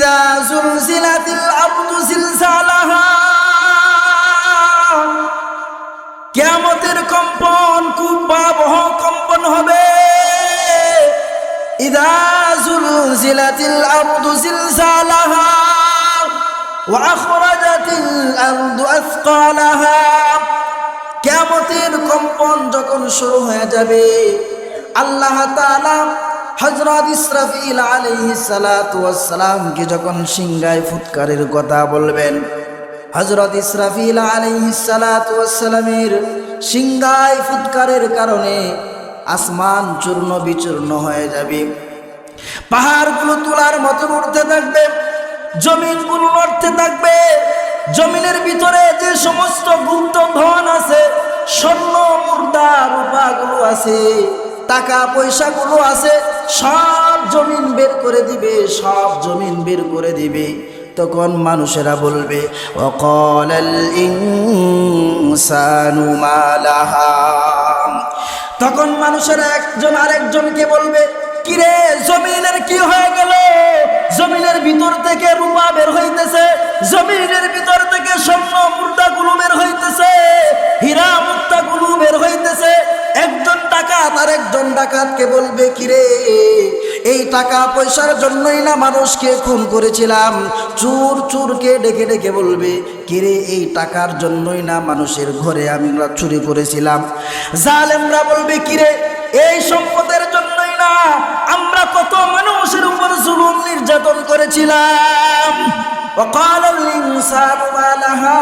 ইযা যুলজিলাতিল আরদু জিলজালাহা, কিয়ামতের কম্পন খুব ভয়াবহ কম্পন হবে। ইযা যুলজিলাতিল আরদু জিলজালাহা ওয়া আখরাজাতিল আরদু আথকালাহা, কিয়ামতের কম্পন যখন শুরু হয়ে যাবে, আল্লাহ তাআলা হযরত ইসরাফিল আলাইহিস সালাতু ওয়াস সালামকে যখন সিংহায় ফুৎকারের কথা বলবেন, হযরত ইসরাফিল আলাইহিস সালাতু ওয়াস সালামের সিংহায় ফুৎকারের কারণে আসমান চূর্ণ বিচূর্ণ হয়ে যাবে, পাহাড়গুলো তুলার মতো উঠতে থাকবে, জমিনগুলো নড়তে থাকবে। জমিনের ভিতরে যে সমস্ত গুপ্ত ধন আছে, স্বর্ণ মুদ্রা রূপাগুলো আছে, টাকা পয়সাগুলো আছে, সব জমিন বের করে দিবে, সব জমিন বের করে দিবে। তখন মানুষেরা বলবে ওয়াকালাল ইনসানু মা লাহা, তখন মানুষেরা একজন আরেকজনকে বলবে, কিরে জমিনের কি হয়ে গেল? জমিনের ভিতর থেকে রূপা বের হইতেছে, জমিনের ভিতর থেকে স্বর্ণ মুদ্রাগুলো বের হইতেছে, হীরা মুক্তাগুলো বের হইতেছে। একজন ডাকাত আর একজন ডাকাতকে বলবে, কিরে এই টাকা পয়সার জন্যই না মানুষকে খুন করেছিলাম। চোর চোরকে ডেকে ডেকে বলবে, কিরে এই টাকার জন্যই না মানুষের ঘরে আমরা চুরি করেছিলাম। জালেমরা বলবে, কিরে এই সম্পদের জন্যই না আমরা কত মানুষের উপর জুলুম নির্যাতন করেছিলাম। وقال الإنسان ما لها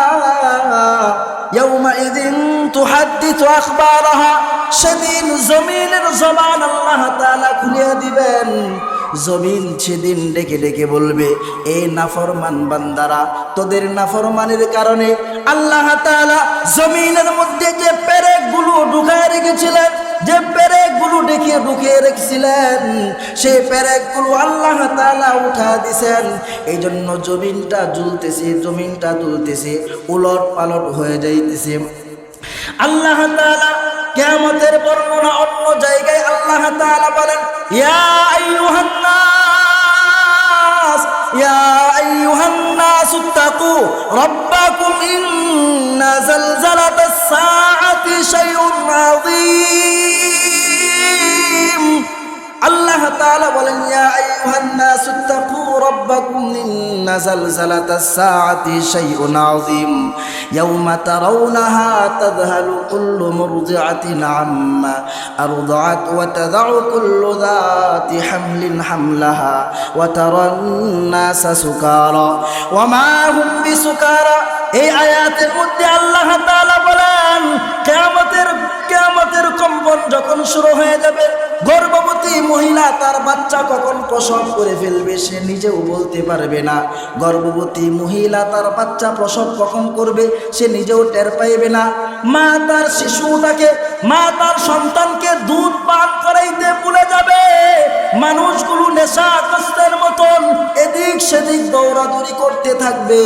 يومئذ تحدث أخبارها, সেদিন জমিনের জবান আল্লাহ তাআলা খুলে দিবেন। জমিন সেদিন ডেকে ডেকে বলবে, এই নাফরমান বান্দারা, তোদের নাফরমানের কারণে আল্লাহ তাআলা জমিনের মধ্যে যে পেরেকগুলো ঢুকায় রেখেছিলেন, যে পেরেকগুলো ঢুকিয়ে রেখেছিলেন, সেই পেরেকগুলো আল্লাহ তাআলা উঠা দিয়েছেন। এই জন্য জমিনটা ঝুলতেছে, জমিনটা দুলতেছে, উলট পালট হয়ে যাইতেছে। আল্লাহ তাআলা কিয়ামতের বর্ণনা অন্য জায়গায় আল্লাহ তাআলা বলেন, ইয়া আইয়ুহান নাস ইত্তাকু রাব্বাকুম ইন্না যালজালাতাস সাআতি শাইউন আযীম। আল্লাহ তাআলা বলেন, ইয়া আইয়ুহান নাস ইত্তাকু রাব্বাকুম ইন্না যালজালাতাস সাআতি শাইউন আযীম ইয়াওমা তারাউনাহা তাযহালু কুল্লু মুরদিআতিন আম্মা আরদাআত ওয়া তাযউ কুল্লু যাতি হামলিন হামলাহা ওয়া তারান নাসা সুকারা ওয়া মা হুম বিসুকারা। এই আয়াতের মধ্যে আল্লাহ তাআলা বলেন, কিয়ামতের কম্পন যখন শুরু হয়ে যাবে, গর্ভবতী মহিলা তার বাচ্চা কখন প্রসব করে ফেলবে সে নিজেও বলতে পারবে না। গর্ভবতী মহিলা তার বাচ্চা প্রসব কখন করবে সে নিজেও টের পাইবে না। মা তার শিশুটাকে, মা তার সন্তানকে দুধ পান করাইতে ভুলে যাবে। মানুষগুলো নেশাগ্রস্তের মতন এদিক সেদিক দৌড়াদৌড়ি করতে থাকবে।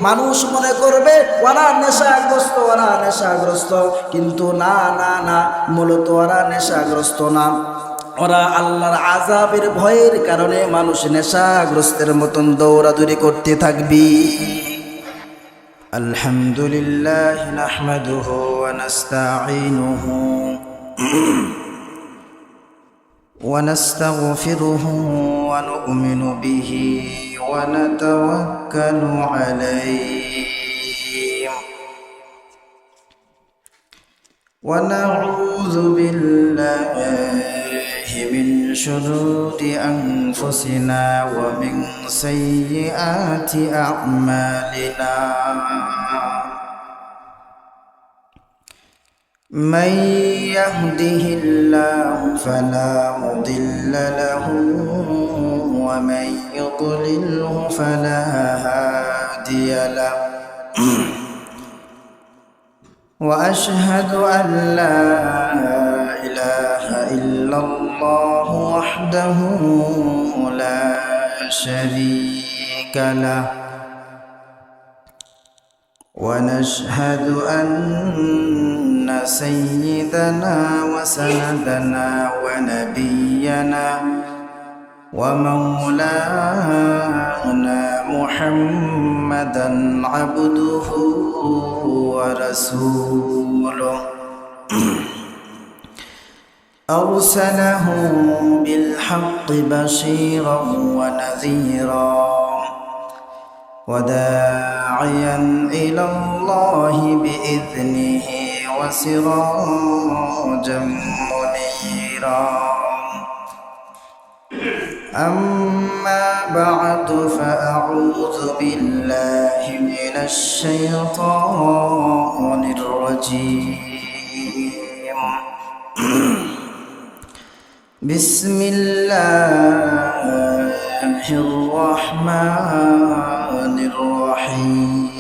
মানুষ মনে করবে ওরা নেশাগ্রস্ত, কিন্তু না, মূলত ওরা নেশাগ্রস্ত না, ওরা আল্লাহর আযাবের ভয়ের কারণে মানুষ নেশাগ্রস্তের মতন দৌড়াদৌড়ি করতে থাকবে। আলহামদুলিল্লাহ নাহমাদুহু ওয়া নাস্তাঈনুহু ওয়া নাস্তাগফিরুহু ওয়া নু'মিনু বিহি ওয়া নাতাওয়াক্কালু আলাইহি ওয়া নাউযু বিল্লাহি মিন শুরুরি আনফুসিনা ওয়া মিন সাইয়্যাতি আ'মালিনা। من يهده الله فلا مضل له ومن يضلله فلا هادي له وأشهد أن لا إله إلا الله وحده لا شريك له ونشهد أن سيدنا وسندنا ونبينا ومولانا محمدا عبده ورسوله أرسله بالحق بشيرا ونذيرا وداعيا إلى الله بإذنه وسراجا منيرا أما بعد فأعوذ بالله من الشيطان الرجيم بسم الله الرحمن الرحيم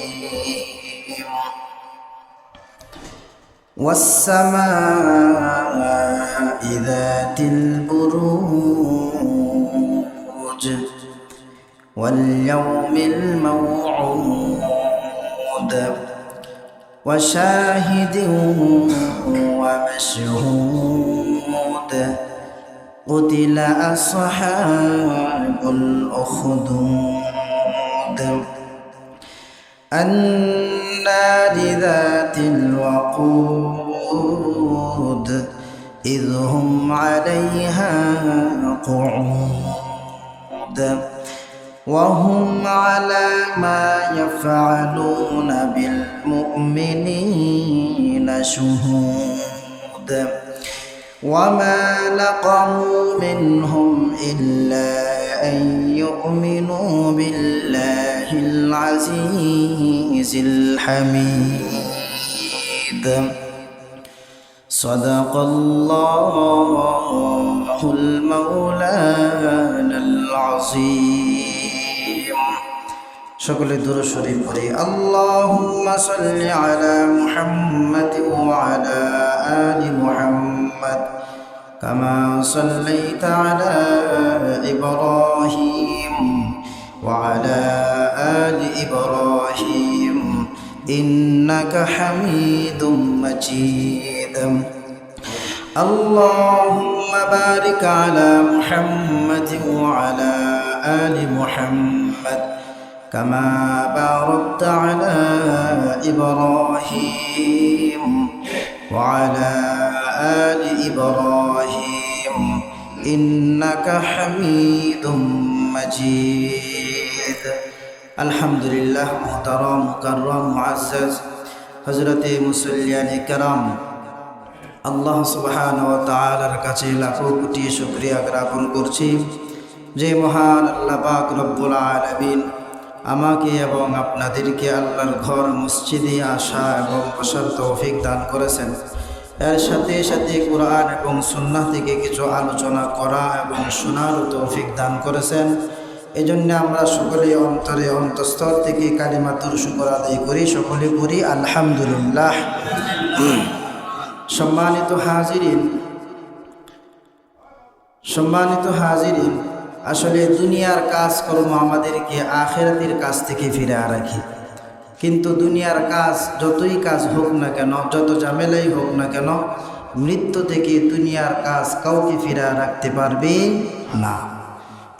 والسماء ذات البروج واليوم الموعود وشاهد ومشهود قتل أصحاب الأخدود النار ذات الوقود إذ هم عليها قعود وهم على ما يفعلون بالمؤمنين شهود وما نقموا منهم إلا أن يؤمنوا بالله العزيز الحميد صدق الله المولانا العظيم شكل الدور الشريف اللهم صل على محمد وعلى آل محمد كما صليت على إبراهيم وعلى آل إبراهيم إنك حميد مجيد اللهم بارك على محمد وعلى آل محمد كما باركت على إبراهيم وعلى آل إبراهيم إنك حميد مجيد الحمد لله محترم مكرم معزز حضرت মুসল্লিয়ান کرام আল্লাহ সুবহানাহু ওয়া তাআলার কাছে লাখো কোটি শুকরিয়া জ্ঞাপন করছি যে মহান আল্লাহ পাক রব্বুল আলামিন আমাকে এবং আপনাদেরকে আল্লাহর ঘর মসজিদে আসা এবং বসার তৌফিক দান করেছেন এর সাথে সাথে কোরআন এবং সুন্নাহ থেকে কিছু আলোচনা করা এবং শোনার তৌফিক দান করেছেন এজন্য আমরা সকলে অন্তরে অন্তঃস্থল থেকে কালিমাতুর শুকর আদায় করি সকলে করি আলহামদুলিল্লাহ সম্মানিত হাজিরিন আসলে দুনিয়ার কাজকর্ম আমাদেরকে আখিরাতের কাজ থেকে ফিরে রাখে কিন্তু দুনিয়ার কাজ যতই কাজ হোক না কেন যত ঝামেলাই হোক না কেন মৃত্যু থেকে দুনিয়ার কাজ কাউকে ফিরে রাখতে পারবে না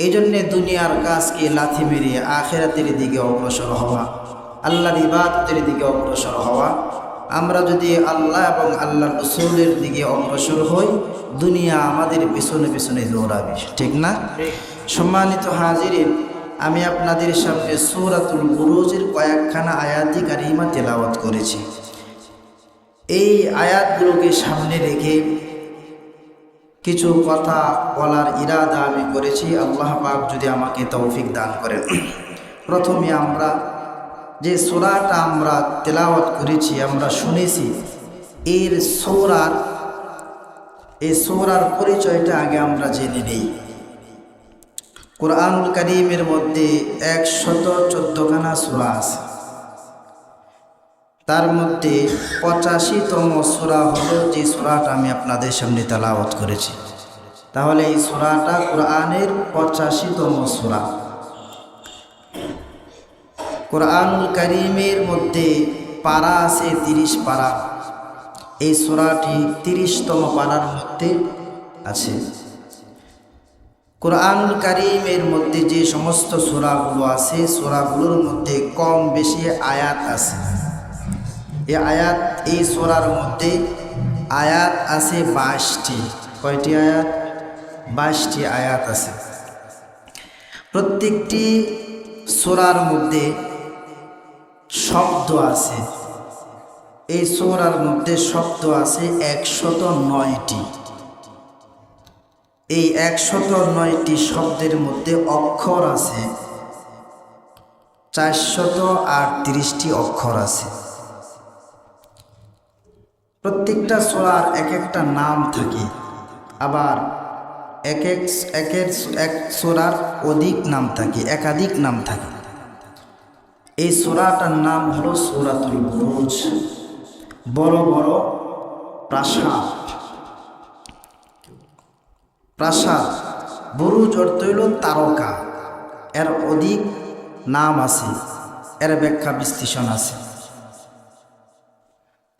এই জন্যে দুনিয়ার কাজকে লাথি মেরে আখিরাতের দিকে অগ্রসর হওয়া আল্লাহর ইবাদতের দিকে অগ্রসর হওয়া আমরা যদি আল্লাহ এবং আল্লাহর রাসূলের দিকে অগ্রসর হই দুনিয়া আমাদের পিছনে পিছনে দৌড়াবে ঠিক না সম্মানিত হাজিরিন আমি আপনাদের সামনে সূরাতুল বুরুজের কয়েকখানা আয়াতি কারিমা তেলাওয়াত করেছি এই আয়াতগুলোকে সামনে রেখে কিছু কথা বলার ইরাদা আমি করেছি আল্লাহ পাক যদি আমাকে তৌফিক দান করেন প্রথমে আমরা যে সূরাটা আমরা তেলাওয়াত করেছি আমরা শুনেছি এই সূরার পরিচয়টা আগে আমরা জেনে নেই কুরআনুল কারীমের মধ্যে 114খানা সূরা আছে তার মধ্যে 85তম সূরা হলো যে সূরাটা আমি আপনাদের সামনে তেলাওয়াত করেছি তাহলে এই সূরাটা কুরআনের 85তম সূরা কুরআনুল কারীমের মধ্যে পারা আছে 30 পারা এই সূরাটি 30তম পারার মধ্যে আছে কোরআনুল কারীমের মধ্যে যে সমস্ত সূরাগুলো আছে, সূরাগুলোর মধ্যে কম বেশি আয়াত আছে। এই সূরার মধ্যে আয়াত আছে 22টি। কয়টি আয়াত? 22টি আয়াত আছে। প্রত্যেকটি সূরার মধ্যে শব্দ আছে। এই সূরার মধ্যে শব্দ আছে 109টি। এই 109টি শব্দের মধ্যে অক্ষর আছে 438টি অক্ষর আছে। প্রত্যেকটা সূরার এক একটা নাম থাকে, আবার এক সূরার অধিক নাম থাকে, একাধিক নাম থাকে। এই সূরাটার নাম হলো সূরাতুল বুরুজ। বড় বড় প্রাসাদ, বুরুজ অর্থ হইল তারকা। এর অধিক নাম আছে, এর ব্যাখ্যা বিশ্লেষণ আছে।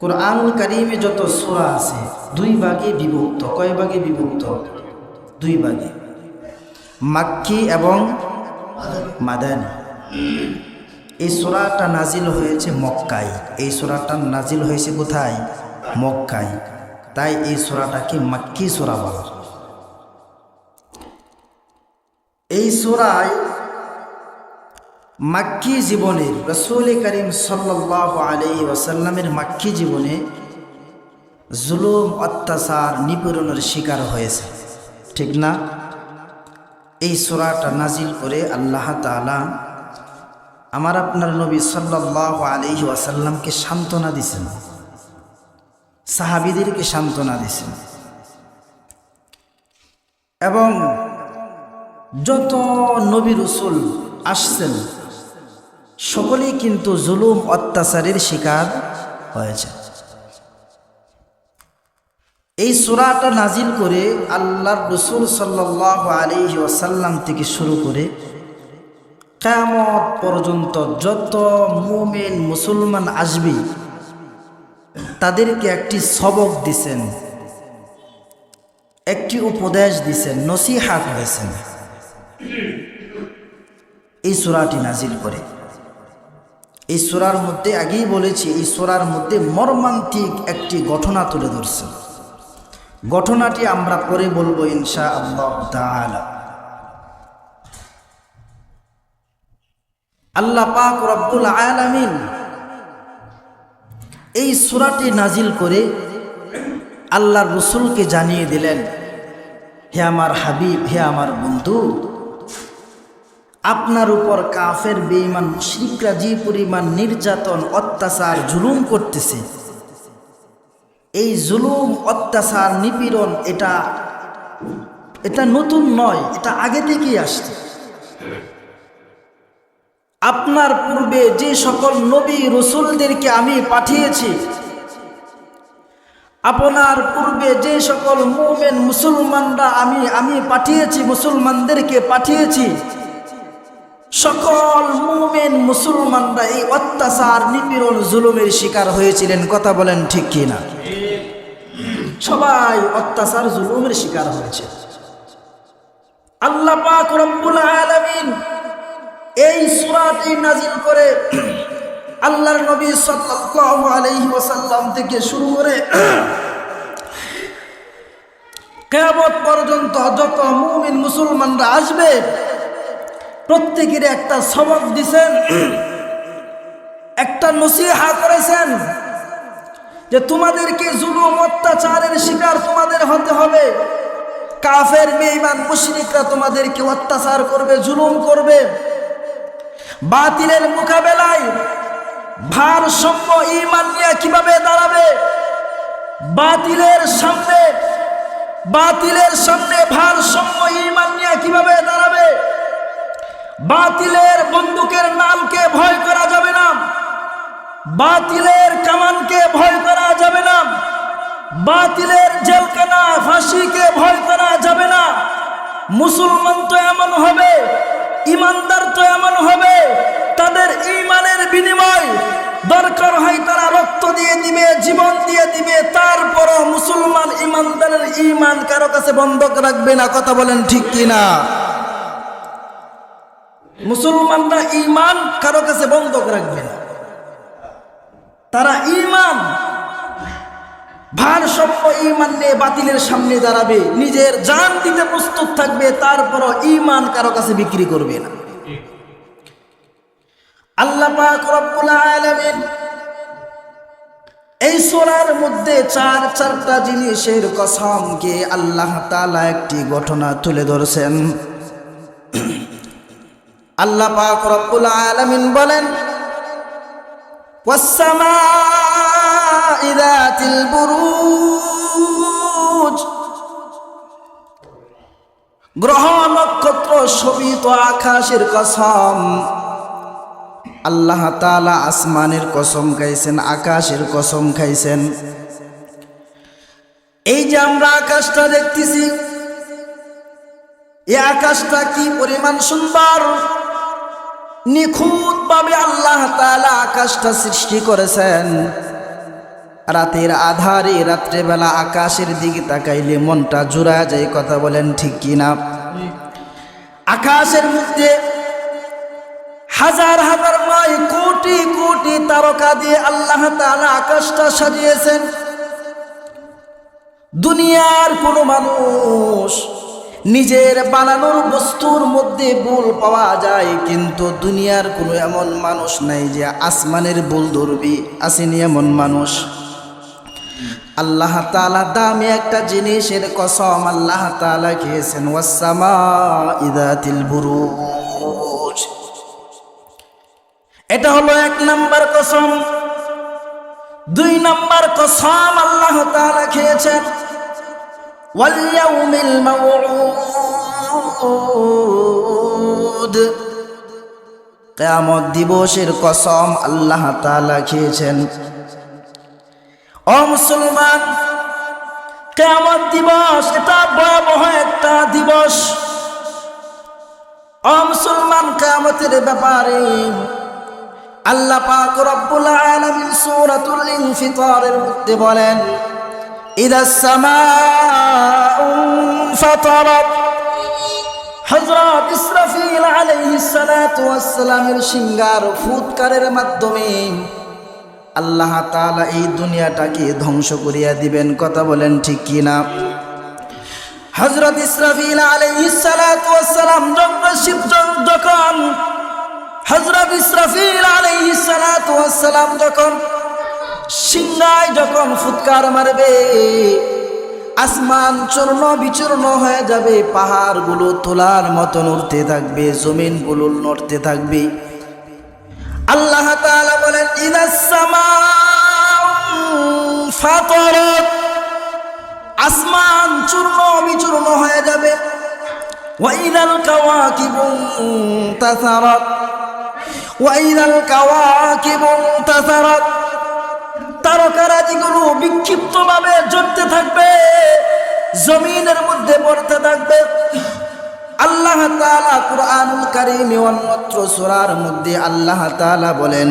কোরআনুল কারীমে যত সূরা আছে 2 ভাগে বিভক্ত। কয় ভাগে বিভক্ত? 2 ভাগে, মাক্কি এবং মাদানী। এই সূরাটা নাজিল হয়েছে মক্কায়। এই সূরাটা নাজিল হয়েছে কোথায়? মক্কায়। তাই এই সূরাটাকে মাক্কি সূরা বলা। এই সূরায় মাক্কি জীবনের রাসূল করিম সাল্লাল্লাহু আলাইহি ওয়াসাল্লামের মাক্কি জীবনে জুলুম, অত্যাচার, নিপীড়নের শিকার হয়েছে, ঠিক না? এই সূরাটা নাজিল করে আল্লাহ তাআলা আমার আপনার নবী সাল্লাল্লাহু আলাইহি ওয়াসাল্লামকে সান্ত্বনা দিয়েছেন, সাহাবীদেরকে সান্ত্বনা দিয়েছেন। এবং যত নবী রাসূল আসছেন সকলেই কিন্তু জুলুম, অত্যাচারের শিকার হয়েছে। এই সূরাটা নাজিল করে আল্লাহর রাসূল সাল্লাল্লাহু আলাইহি ওয়াসাল্লাম থেকে শুরু করে কিয়ামত পর্যন্ত যত মুমিন মুসলমান আসবে তাদেরকে একটি সবক দিছেন, একটি উপদেশ দিছেন, নসিহা করেছেন এই সূরাটি নাজিল করে। এই সূরার মধ্যে আগেই বলেছি, এই সূরার মধ্যে মর্মান্তিক একটি ঘটনা তুলে ধরছেন। ঘটনাটি আমরা পরে বলবো ইনশাআল্লাহ তাআলা। আল্লাহ পাক রব্বুল আলামিন এই সূরাটি নাজিল করে আল্লাহর রাসূলকে জানিয়ে দিলেন, হে আমার হাবিব, হে আমার বন্ধু, আপনার উপর কাফের বেঈমান মুশরিকরা যে পরিমাণ নির্যাতন, অত্যাচার, জুলুম করতেছে, এই জুলুম, অত্যাচার, নিপীড়ন এটা নতুন নয়, এটা আগে থেকেই আসছে। আপনার পূর্বে যে সকল নবী রাসূলদেরকে আমি পাঠিয়েছি, আপনার পূর্বে যে সকল মুমিন মুসলমানরা আমি পাঠিয়েছি, মুসলমানদেরকে পাঠিয়েছি, সকল মুমিন মুসলমানরা এই অত্যাচার, নিপীড়ন, জুলুমের শিকার হয়েছিলেন। কথা বলেন ঠিক কি না? সবাই অত্যাচার, জুলুমের শিকার হয়েছে। আল্লাহ পাক রব্বুল আলামিন এই সূরাটি নাজিল করে আল্লাহর নবী সাল্লাল্লাহু আলাইহি ওয়াসাল্লাম থেকে শুরু করে কিয়ামত পর্যন্ত যত মুমিন মুসলমানরা আসবে প্রত্যেকের একটা সবক দিয়েছেন, একটা নসিহা করেছেন যে তোমাদেরকে জুলুম, অত্যাচারের শিকার তোমাদের হতে হবে। কাফের বেঈমান মুশরিকরা তোমাদেরকে অত্যাচার করবে, জুলুম করবে। বাতিলের মোকাবেলায় ভারসাম্য ঈমান নিয়ে কিভাবে দাঁড়াবে, বাতিলের সামনে ভারসাম্য ঈমান নিয়ে কিভাবে দাঁড়াবে। বাতিলের বন্দুকের নালকে ভয় করা যাবে না, বাতিলের কামানকে ভয় করা যাবে না, বাতিলের জেলখানা, ফাঁসিকে ভয় করা যাবে না। মুসলমান তো এমন হবে, ইমানদার তো এমন হবে, তাদের ঈমানের বিনিময় দরকার হয় তারা রক্ত দিয়ে দিবে, জীবন দিয়ে দিবে, তারপরও মুসলমান ইমানদারের ঈমান কারো কাছে বন্ধক রাখবে না। কথা বলেন ঠিক কিনা? মুসলমানরা ঈমান কারো কাছে বন্ধক রাখবে না। তারা ঈমান ভারসাম্য ঈমান নিয়ে বাতিলের সামনে দাঁড়াবে, নিজের জান দিতে প্রস্তুত থাকবে, তারপরও ঈমান কারো কাছে বিক্রি করবে না। আল্লাহ পাক রব্বুল আলামিন এই সূরার মধ্যে চারটা জিনিসের কসমকে আল্লাহ তাআলা একটি ঘটনা তুলে ধরেছেন। আল্লাহ পাক রব্বুল আলামিন বলেন, ওয়াস-সামা'i যাতিল বুরুজ, গ্রহ নক্ষত্র শোভিত আকাশের কসম। আল্লাহ তাআলা আসমানের কসম খাইছেন, আকাশের কসম খাইছেন। এই যে আমরা আকাশটা দেখতেছি, এই আকাশটা কি পরিমাণ সুন্দর! নিখুঁত ভাবে আল্লাহ তাআলা আকাশটা সৃষ্টি করেছেন। রাতের আধারে রাত্রেবেলা আকাশের দিকে তাকাইলে মনটা জুড়া যায়। কথা বলেন ঠিক কিনা? আকাশের মধ্যে হাজার হাজার নয় কোটি কোটি তারকা দিয়ে আল্লাহ তাআলা আকাশটা সাজিয়েছেন। দুনিয়ার কোনো মানুষ নিজের বানানোর বস্তুর মধ্যে ভুল পাওয়া যায়, কিন্তু দুনিয়ার কোনো এমন মানুষ নাই যে আসমানের ভুল ধরবি। আসেনি এমন মানুষ? আল্লাহ তাআলা দামি একটা জিনিসের কসম আল্লাহ তাআলা খেয়েছেন, ওয়াস-সামা'i যাতিল বুরুজ। এটা হলো 1 নাম্বার কসম। 2 নাম্বার কসম আল্লাহ তাআলা খেয়েছেন, ওয়াল ইয়াউমিল মাউউদ, কিয়ামত দিবসের কসম আল্লাহ তাআলা খেয়েছেন। ও মুসলমান, কিয়ামত দিবস এটা ভয়াবহ একটা দিবস। ও মুসলমান, কিয়ামতের ব্যাপারে আল্লাহ পাক রব্বুল আলামিন সূরাতুল ইনফিতারের মধ্যে বলেন, ইদাস সামাউ ফাতারাত। হযরত ইসরাফিল আলাইহিস সালাতু ওয়াস সালামের সিংহার ফুৎকারের মাধ্যমে আল্লাহ তাআলা এই দুনিয়াটাকে ধ্বংস করিয়া দিবেন। কথা বলেন ঠিক কিনা? হযরত ইসরাফিল আলাইহিস সালাতু ওয়াস সালাম যখন হযরত ইসরাফিল আলাইহিস সালাতু ওয়াস সালাম যখন সিংহায় যখন ফুৎকার মারবে, আসমান চূর্ণ বিচূর্ণ হয়ে যাবে, পাহাড়গুলো তোলার মতো নড়তে থাকবে, জমিনগুলো নড়তে থাকবে। আল্লাহ তাআলা বলেন, ইদাস সামাউ ফাতারাত, আসমান চূর্ণ বিচূর্ণ হয়ে যাবে। ওয়া ইদাল কাওয়াকিবু তাসারাত, ওয়া ইদাল কাওয়াকিবু তাসারাত, তারকারাজিগুলো বিক্ষিপ্তভাবে জ্বলতে থাকবে, জমিনের মধ্যে পড়তে থাকবে। আল্লাহ তাআলা কুরআনুল কারীমে অন্যত্র সূরার মধ্যে আল্লাহ তাআলা বলেন,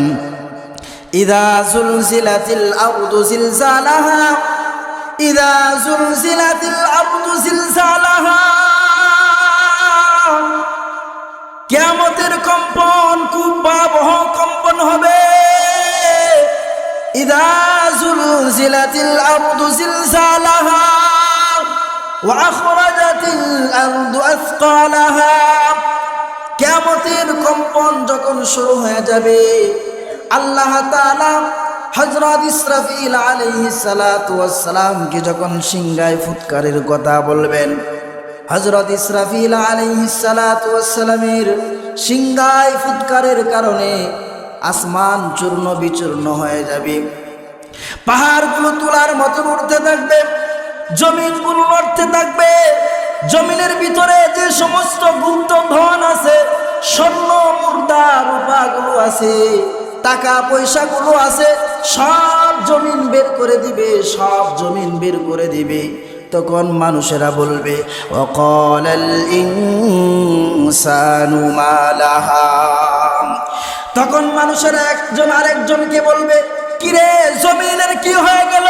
ইযা যুলজিলাতিল আরদু জিলজালাহা, ইযা যুলজিলাতিল আরদু জিলজালাহা। কিয়ামতের কম্পন খুব ভয়াবহ কম্পন হবে। ইযা যুলজিলাতিল আরদু জিলজালাহা ওয়া আখরাজাতিল আরদু আথকালাহা। কিয়ামতের কম্পন যখন শুরু হয়ে যাবে, আল্লাহ তাআলা হযরত ইসরাফিল আলাইহিস সালাতু ওয়াস সালামকে যখন সিংহায় ফুৎকারের কথা বলবেন, হযরত ইসরাফিল আলাইহিস সালাতু ওয়াস সালামের সিংহায় ফুৎকারের কারণে আসমান চূর্ণ বিচূর্ণ হয়ে যাবে, পাহাড়গুলো তোলার মতো উঠতে থাকবে, জমিনগুলো নড়তে থাকবে। জমিনের ভিতরে যে সমস্ত গুপ্ত ধন আছে, স্বর্ণ মুদ্রা রূপাগুলো আছে, টাকা পয়সাগুলো আছে, সব জমিন বের করে দিবে, সব জমিন বের করে দিবে। তখন মানুষেরা বলবে, ওয়াকালাল ইনসানু মা লাহা। তখন মানুষেরা একজন আরেকজনকে বলবে, কিরে জমিনের কি হয়ে গেল?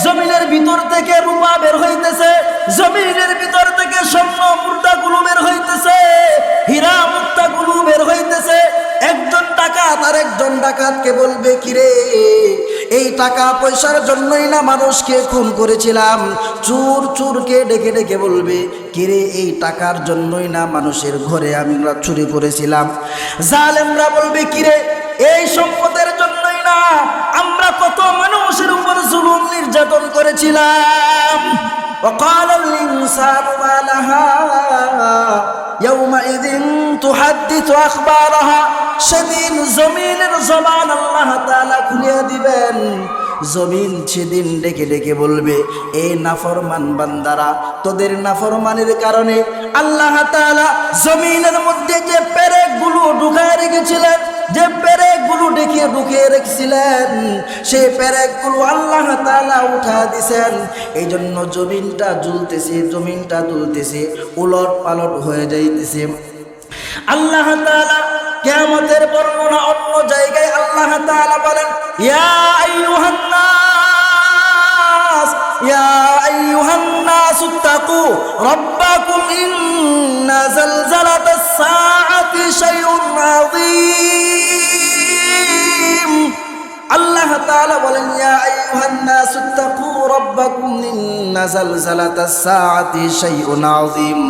জমিনের ভিতর থেকে রূপা বের হইতেছে, জমিনের ভিতর থেকে স্বর্ণ মুদ্রাগুলো বের হইতেছে, হীরা মুক্তাগুলো বের হইতেছে। একজন ডাকাত আর একজন ডাকাতকে বলবে, কিরে এই টাকা পয়সার জন্যই না মানুষকে খুন করেছিলাম। চোর চোরকে ডেকে ডেকে বলবে, কিরে এই টাকার জন্যই না মানুষের ঘরে আমরা চুরি করেছিলাম। জালেমরা বলবে, কিরে এই সম্পদের জন্যই না আমরা কত মানুষের উপর জুলুম নির্যাতন করেছিলাম। وقال الإنسان ما لها يومئذ تحدث أخبارها। সেদিন জমিনের জবান আল্লাহ তাআলা খুলে দিবেন। জমিন সেদিন ডেকে ডেকে বলবে, এই নাফরমান বান্দারা, তোদের নাফরমানের কারণে আল্লাহ তাআলা জমিনের মধ্যে যে পেরেকগুলো ঢুকায় রেখেছিলেন, যে পেরেকগুলো ঢুকিয়ে রেখেছিলেন, সেই পেরেকগুলো আল্লাহ তাআলা উঠা দিছেন। এই জন্য জমিনটা জ্বলতেছে, জমিনটা দুলতেছে, উলট পালট হয়ে যাইতেছে। আল্লাহ তাআলা কিয়ামতের বর্ণনা অন্য জায়গায় আল্লাহ তাআলা বলেন, ইয়া আইয়ুহান নাস, ইয়া আইয়ুহান নাস ইত্তাকু রাব্বাকুম ইন্না যালজালাতাস সাআতি শাইউন আযীম। আল্লাহ তাআলা বলেন, ইয়া আইয়ুহান নাস ইত্তাকু রাব্বাকুম ইন্না যালজালাতাস সাআতি শাইউন আযীম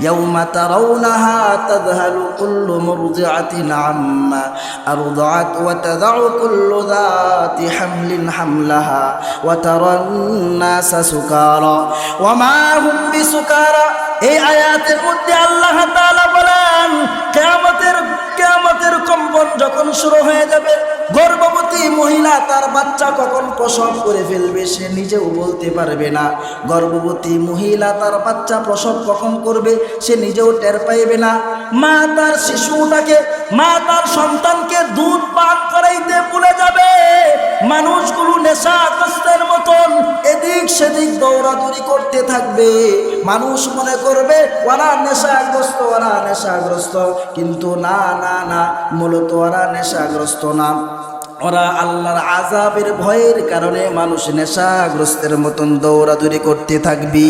ইয়াওমা তারাউনাহা তাযহালু কুল্লু মুরদিআতিন আম্মা আরদাআত ওয়া তাযউ কুল্লু যাতি হামলিন হামলাহা ওয়া তারান নাসা সুকারা ওয়া মা হুম বিসুকারা। এই আয়াতের মধ্যে আল্লাহ তাআলা বলেন, কিয়ামতের কম্পন যখন শুরু হয়ে যাবে, গর্ভবতী মহিলা তার বাচ্চা কখন প্রসব করে ফেলবে সে নিজেও বলতে পারবে না। গর্ভবতী মহিলা তার বাচ্চা প্রসব কখন করবে সে নিজেও টের পাইবে না। মা তার শিশুটাকে, মা তার সন্তানকে দুধ পান করাইতে ভুলে যাবে। মানুষগুলো নেশাগ্রস্তের মতন এদিক সেদিক দৌড়াদৌড়ি করতে থাকবে। মানুষ মনে করবে ওরা নেশাগ্রস্ত, ওরা নেশাগ্রস্ত, কিন্তু না না না, মূলত ওরা নেশাগ্রস্ত না, ওরা আল্লাহর আযাবের ভয়ের কারণে মানুষ নেশাগ্রস্তের মতন দৌড়াদৌড়ি করতে থাকবে।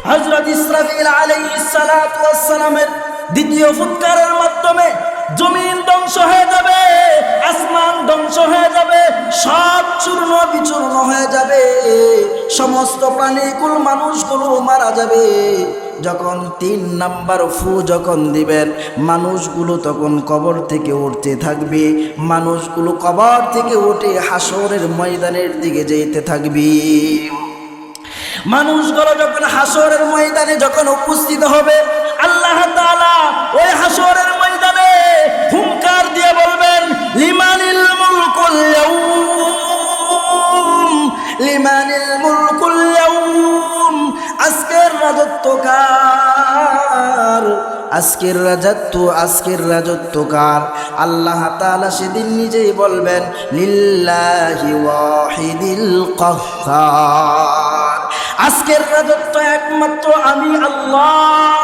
হযরত ইসরাফিল আলাইহিস সালাতু ওয়াস সালামের দ্বিতীয় ফুৎকারের মাধ্যমে জমিন ধ্বংস হয়ে যাবে, আসমান ধ্বংস হয়ে যাবে, সব চূর্ণ বিচূর্ণ হয়ে যাবে, সমস্ত প্রাণীকুল মানুষগুলো মারা যাবে। যখন 3 নাম্বার ফু যখন দিবেন, মানুষগুলো তখন কবর থেকে উঠতে থাকবে। মানুষগুলো কবর থেকে উঠে হাসরের ময়দানের দিকে যেতে থাকবে। মানুষগুলো যখন হাসরের ময়দানে যখন উপস্থিত হবে, আল্লাহ তাআলা ওই হাসরের ময়দানে হুঙ্কার দিয়ে বলবেন, লিমানিল মুলকুল ইয়াউম, লিমানিল মুলকুল ইয়াউম। আজকের রাজত্ব কার? আজকের রাজত্ব কার? আল্লাহ তাআলা সেদিন নিজেই বলবেন, লিল্লাহি ওয়াহিদিল কাহ্হার। আজকের রাজত্ব একমাত্র আমি আল্লাহ।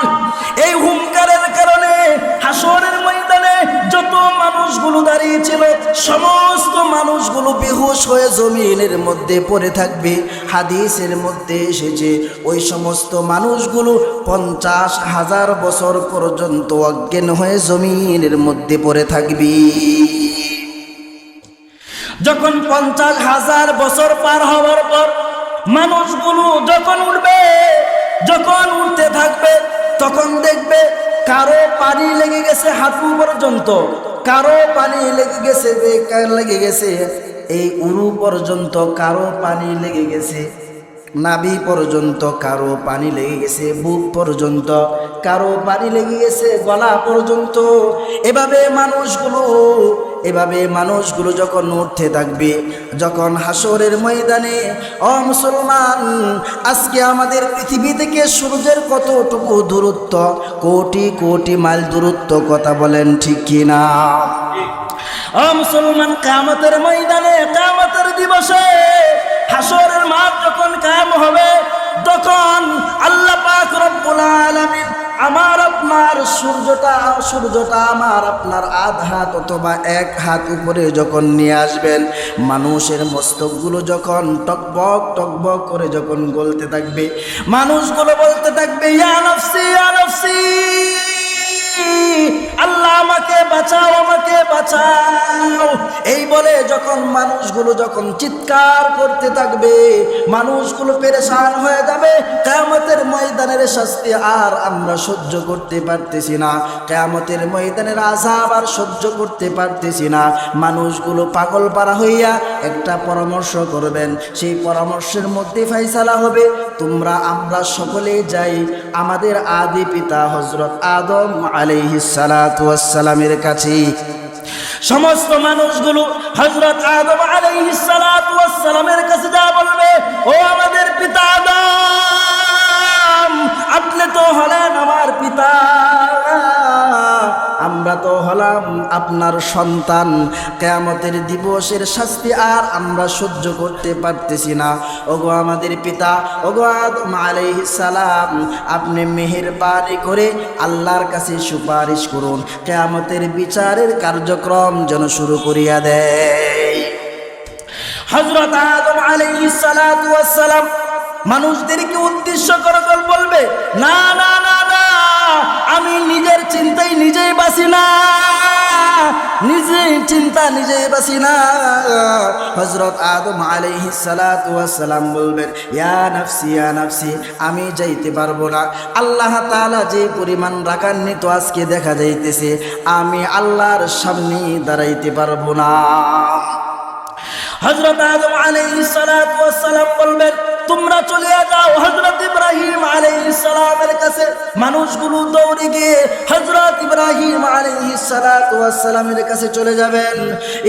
এই হুঙ্কারের কারণে হাসরের ময়দানে যত মানুষগুলো দাঁড়িয়ে ছিল, সমস্ত মানুষগুলো বেহুশ হয়ে জমিনের মধ্যে পড়ে থাকবে। হাদিসের মধ্যে এসেছে ওই সমস্ত মানুষগুলো 50,000 বছর পর্যন্ত অজ্ঞান হয়ে জমিনের মধ্যে পড়ে থাকবে। যখন 50,000 বছর পার হওয়ার পর মানুষগুলো যখন উঠবে, যখন উঠতে থাকবে, তখন দেখবে কারো পানি লেগে গেছে হাঁটু পর্যন্ত, কারো পানি লেগে গেছে এই উরু পর্যন্ত, কারো পানি লেগে গেছে নাভি পর্যন্ত, কারো পানি লেগে গেছে বুক পর্যন্ত, কারো পানি লেগে গেছে গলা পর্যন্ত। এভাবে মানুষগুলো যখন উঠতে থাকবে, যখন হাসরের ময়দানে, ও মুসলমান, আজকে আমাদের পৃথিবী থেকে সূর্যের কতটুকু দূরত্ব? কোটি কোটি মাইল দূরত্ব, কথা বলেন ঠিক কিনা? ও মুসলমান, কিয়ামতের ময়দানে, কিয়ামতের দিবসে, হাসরের মাঠ যখন কায়েম হবে, তখন আল্লাহ পাক রব্বুল আলামিন আমার আপনার সূর্যটা আমার আপনার আধ হাত অথবা এক হাত উপরে যখন নিয়ে আসবেন, মানুষের মস্তকগুলো যখন টকবক টকবক করে যখন গলতে থাকবে, মানুষগুলো বলতে থাকবে ইয়া নফসি ইয়া নফসি, আল্লাহ আমাকে বাঁচাও আমাকে বাঁচাও। এই বলে যখন মানুষগুলো যখন চিৎকার করতে থাকবে, মানুষগুলো পেরেশান হয়ে যাবে। কিয়ামতের ময়দানের শাস্তি আর আমরা সহ্য করতে পারতেছি না, কিয়ামতের ময়দানের আযাব আর সহ্য করতে পারতেছি না। মানুষগুলো পাগল পারা হইয়া একটা পরামর্শ করবেন, সেই পরামর্শের মধ্যে ফয়সালা হবে তোমরা আমরা সকলে যাই আমাদের আদি পিতা হযরত আদম আলাইহিস সালাতু ওয়াস সালামের কাছে। সমস্ত মানুষগুলো হযরত আদম আলাইহিস সালাতু ওয়াস সালামের কাছে যা বলবে, ও আমাদের পিতা আদম, আপনি তো হলেন আমার পিতা, আমরা তো হলাম আপনার সন্তান। কিয়ামতের দিবসের শাস্তি আর আমরা সহ্য করতে পারতেছি না। ওগো আমাদের পিতা, ওগো আদম আলাইহিস সালাম, আপনি মেহেরবানি করে আল্লাহর কাছে সুপারিশ করুন, কিয়ামতের বিচারের কার্যক্রম যেন শুরু করিয়া দেয়। হযরত আদম আলাইহিস সালাতু ওয়াস সালাম মানুষদেরকে উদ্দেশ্য করে বলবে, না না না না, আমি নিজের চিন্তায় নিজেই বাঁচি না, নিজের চিন্তা নিজেই বাঁচি না। হযরত আদম আলাইহিস সালাতু ওয়াস সালাম বলবেন, ইয়া নফসি ইয়া নফসি, আমি যাইতে পারবো না। আল্লাহ তাআলা যে পরিমাণ রাগান্বিত আজকে দেখা যাইতেছে, আমি আল্লাহর সামনে দাঁড়াইতে পারবো না। হযরত আদম আলাইহিস সালাতু ওয়াস সালাম বলবেন, তোমরা চলে যাও হযরত ইব্রাহিম আলাইহিস সালামের কাছে। মানুষগুলো দৌড়ে গিয়ে হযরত ইব্রাহিম আলাইহিস সালাতু ওয়াস সালামের কাছে চলে যাবেন।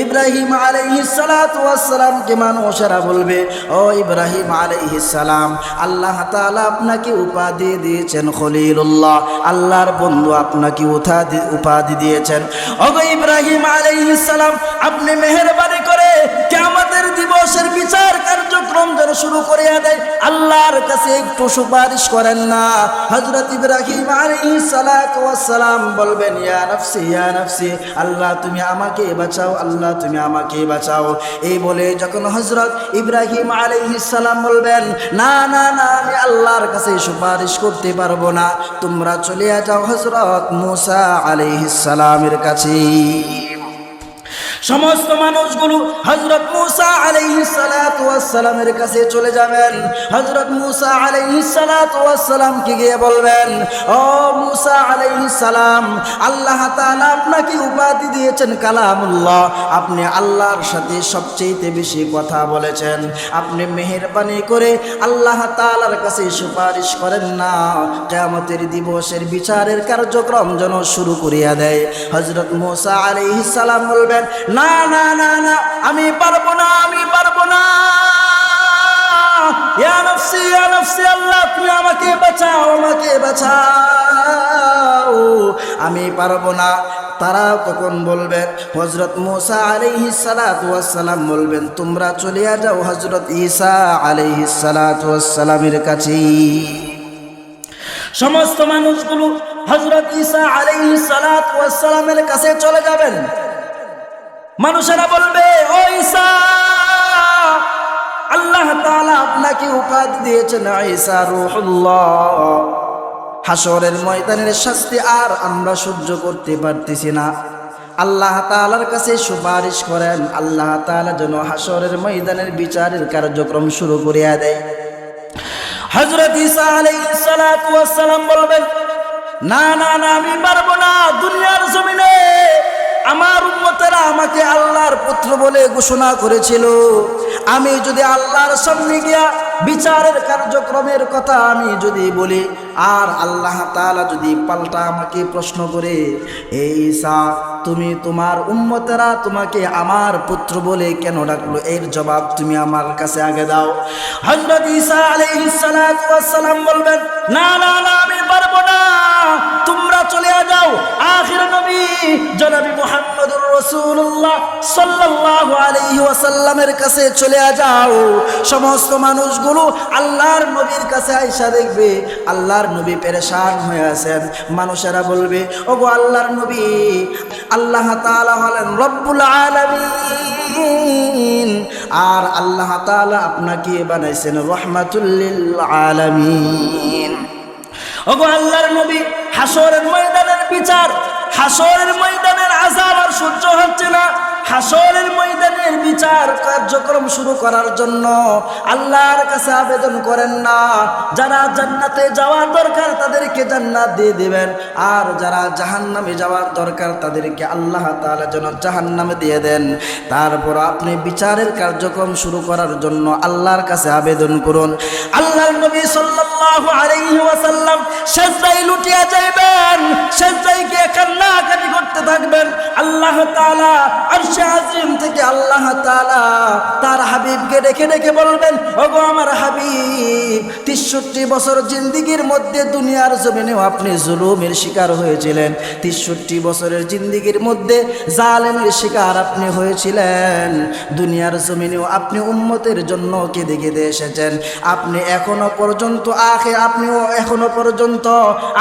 ইব্রাহিম আলাইহিস সালাতু ওয়াস সালামকে মানুষেরা বলবে, ও ইব্রাহিম আলাইহিস সালাম, আল্লাহ তাআলা আপনাকে উপাধি দিয়েছেন খলিলুল্লাহ, আল্লাহর বন্ধু আপনাকে উপাধি দিয়েছেন। ওগো ইব্রাহিম আলাইহিস সালাম, আপনি মেহেরবানি করে কিয়ামতের দিবসের বিচার কার্যক্রম যেন শুরু করিয়া দেয়, আল্লাহর কাছে একটু সুপারিশ করেন না। হযরত ইব্রাহিম আলাইহিস সালাতু ওয়াস সালাম বলবেন, ইয়া নফসি ইয়া নফসি, আল্লাহ তুমি আমাকে বাঁচাও, আল্লাহ তুমি আমাকে বাঁচাও। এই বলে যখন হযরত ইব্রাহিম আলাইহিস সালাম বলবেন, না না না, আমি আল্লাহর কাছে সুপারিশ করতে পারবো না, তোমরা চলে যাও হযরত মূসা আলাইহিস সালামের কাছে। সমস্ত মানুষগুলো হযরত মূসা আলাইহিস সালাতু ওয়াস সালামের কাছে চলে যাবেন। হযরত মূসা আলাইহিস সালাতু ওয়াস সালামকে গিয়ে বলবেন, ও মূসা আলাইহিস সালাম, আল্লাহ তাআলা আপনাকে উপাধি দিয়েছেন কালামুল্লাহ, আপনি আল্লাহর সাথে সবচেয়ে বেশি কথা বলেছেন, আপনি মেহেরবানি করে আল্লাহ তাআলার কাছে সুপারিশ করেন না, কিয়ামতের দিবসের বিচারের কার্যক্রম যেন শুরু করিয়া দেয়। হযরত মূসা আলাইহিস সালাম বলবেন, না না না না, আমি পারবো না, আমি পারবো না, ইয়া নফসি ইয়া নফসি, আল্লাহ তুমি আমাকে বাঁচাও আমাকে বাঁচাও, আমি পারবো না। তারা তখন বলবেন, হযরত মূসা আলাইহিস সালাতু ওয়াস সালাম বলবেন, তোমরা চলে যাও হযরত ঈসা আলাইহিস সালাতু ওয়াস সালামের কাছে। সমস্ত মানুষগুলো হযরত ঈসা আলাইহিস সালাতু ওয়াস সালামের কাছে চলে যাবেন। মানুষেরা বলবে, ও ঈসা, আল্লাহ তাআলা আপনাকে উপাধি দিয়েছেন ঈসা রূহুল্লাহ, হাসরের ময়দানের শাস্তি আর আমরা সহ্য করতে পারতেছি না, আল্লাহ তাআলার কাছে সুপারিশ করেন, আল্লাহ তাআলা যেন হাসরের ময়দানের বিচারের কার্যক্রম শুরু করিয়া দেয়। হযরত ঈসা আলাইহিস সালাতু ওয়াস সালাম বলবেন, না না না, আমি পারবো না, দুনিয়ার জমিনে আমার উম্মতেরা আমাকে আল্লাহর পুত্র বলে ঘোষণা করেছিল, আমি যদি আল্লাহর সামনে গিয়া বিচারের কার্যক্রমের কথা আমি যদি বলি, আর আল্লাহ তাআলা যদি পাল্টা আমাকে প্রশ্ন করে, এই ঈসা, তুমি তোমার উম্মতেরা তোমাকে আমার পুত্র বলে কেন ডাকলো, এর জবাব তুমি আমার কাছে আগে দাও। হযরত ঈসা আলাইহিস সালাতু ওয়াস সালাম বলবেন, না না না, আমি পারবো না, তোমরা চলে যাও যাও আখির নবী জনাবি মুহাম্মদুর রাসূলুল্লাহ সাল্লাল্লাহু আলাইহি ওয়াসাল্লামের কাছে চলে যাও। সমস্ত মানুষগুলো আল্লাহর নবীর কাছে আইসা দেখবে আল্লাহর নবী পেরেশান হয়ে আছেন। মানুষেরা বলবে, ওগো আল্লাহর নবী, আল্লাহ তাআলা হলেন রব্বুল আলামিন, আর আল্লাহ তাআলা আপনাকে বানাইছেন রাহমাতুল লিল আলামিন। ওগো আল্লাহর নবী, হাসরের ময়দানের বিচার, হাসরের ময়দানের আযাব আর সহ্য হচ্ছে না। হাসরের ময়দানের বিচার কার্যক্রম শুরু করার জন্য আল্লাহর কাছে আবেদন করেন না। যারা জান্নাতে যাওয়ার দরকার তাদেরকে জান্নাত দিয়ে দিবেন, আর যারা জাহান্নামে যাওয়ার দরকার তাদেরকে আল্লাহ তাআলা যেন জাহান্নামে দিয়ে দেন। তারপর আপনি বিচারের কার্যক্রম শুরু করার জন্য আল্লাহর কাছে আবেদন করুন। আল্লাহর নবী সাল্লাল্লাহু আলাইহি ওয়াসাল্লাম সিজদায় লুটিয়ে যাবেন, সিজদায় গিয়ে কান্নাকাটি করতে থাকবেন। আল্লাহ তাআলা আরশে আজিম থেকে আল্লাহ তাআলা তার হাবিবকে ডেকে ডেকে বলবেন, ওগো আমার হাবিব, 63 বছর জিন্দেগির মধ্যে দুনিয়ার জমিনেও আপনি জুলুমের শিকার হয়েছিলেন, 63 বছরের জিন্দেগির মধ্যে জালেমের শিকার আপনি হয়েছিলেন, দুনিয়ার জমিনেও আপনি উম্মতের জন্য কেঁদে কেঁদে এসেছেন, আপনি এখনো পর্যন্ত আপনিও এখনো পর্যন্ত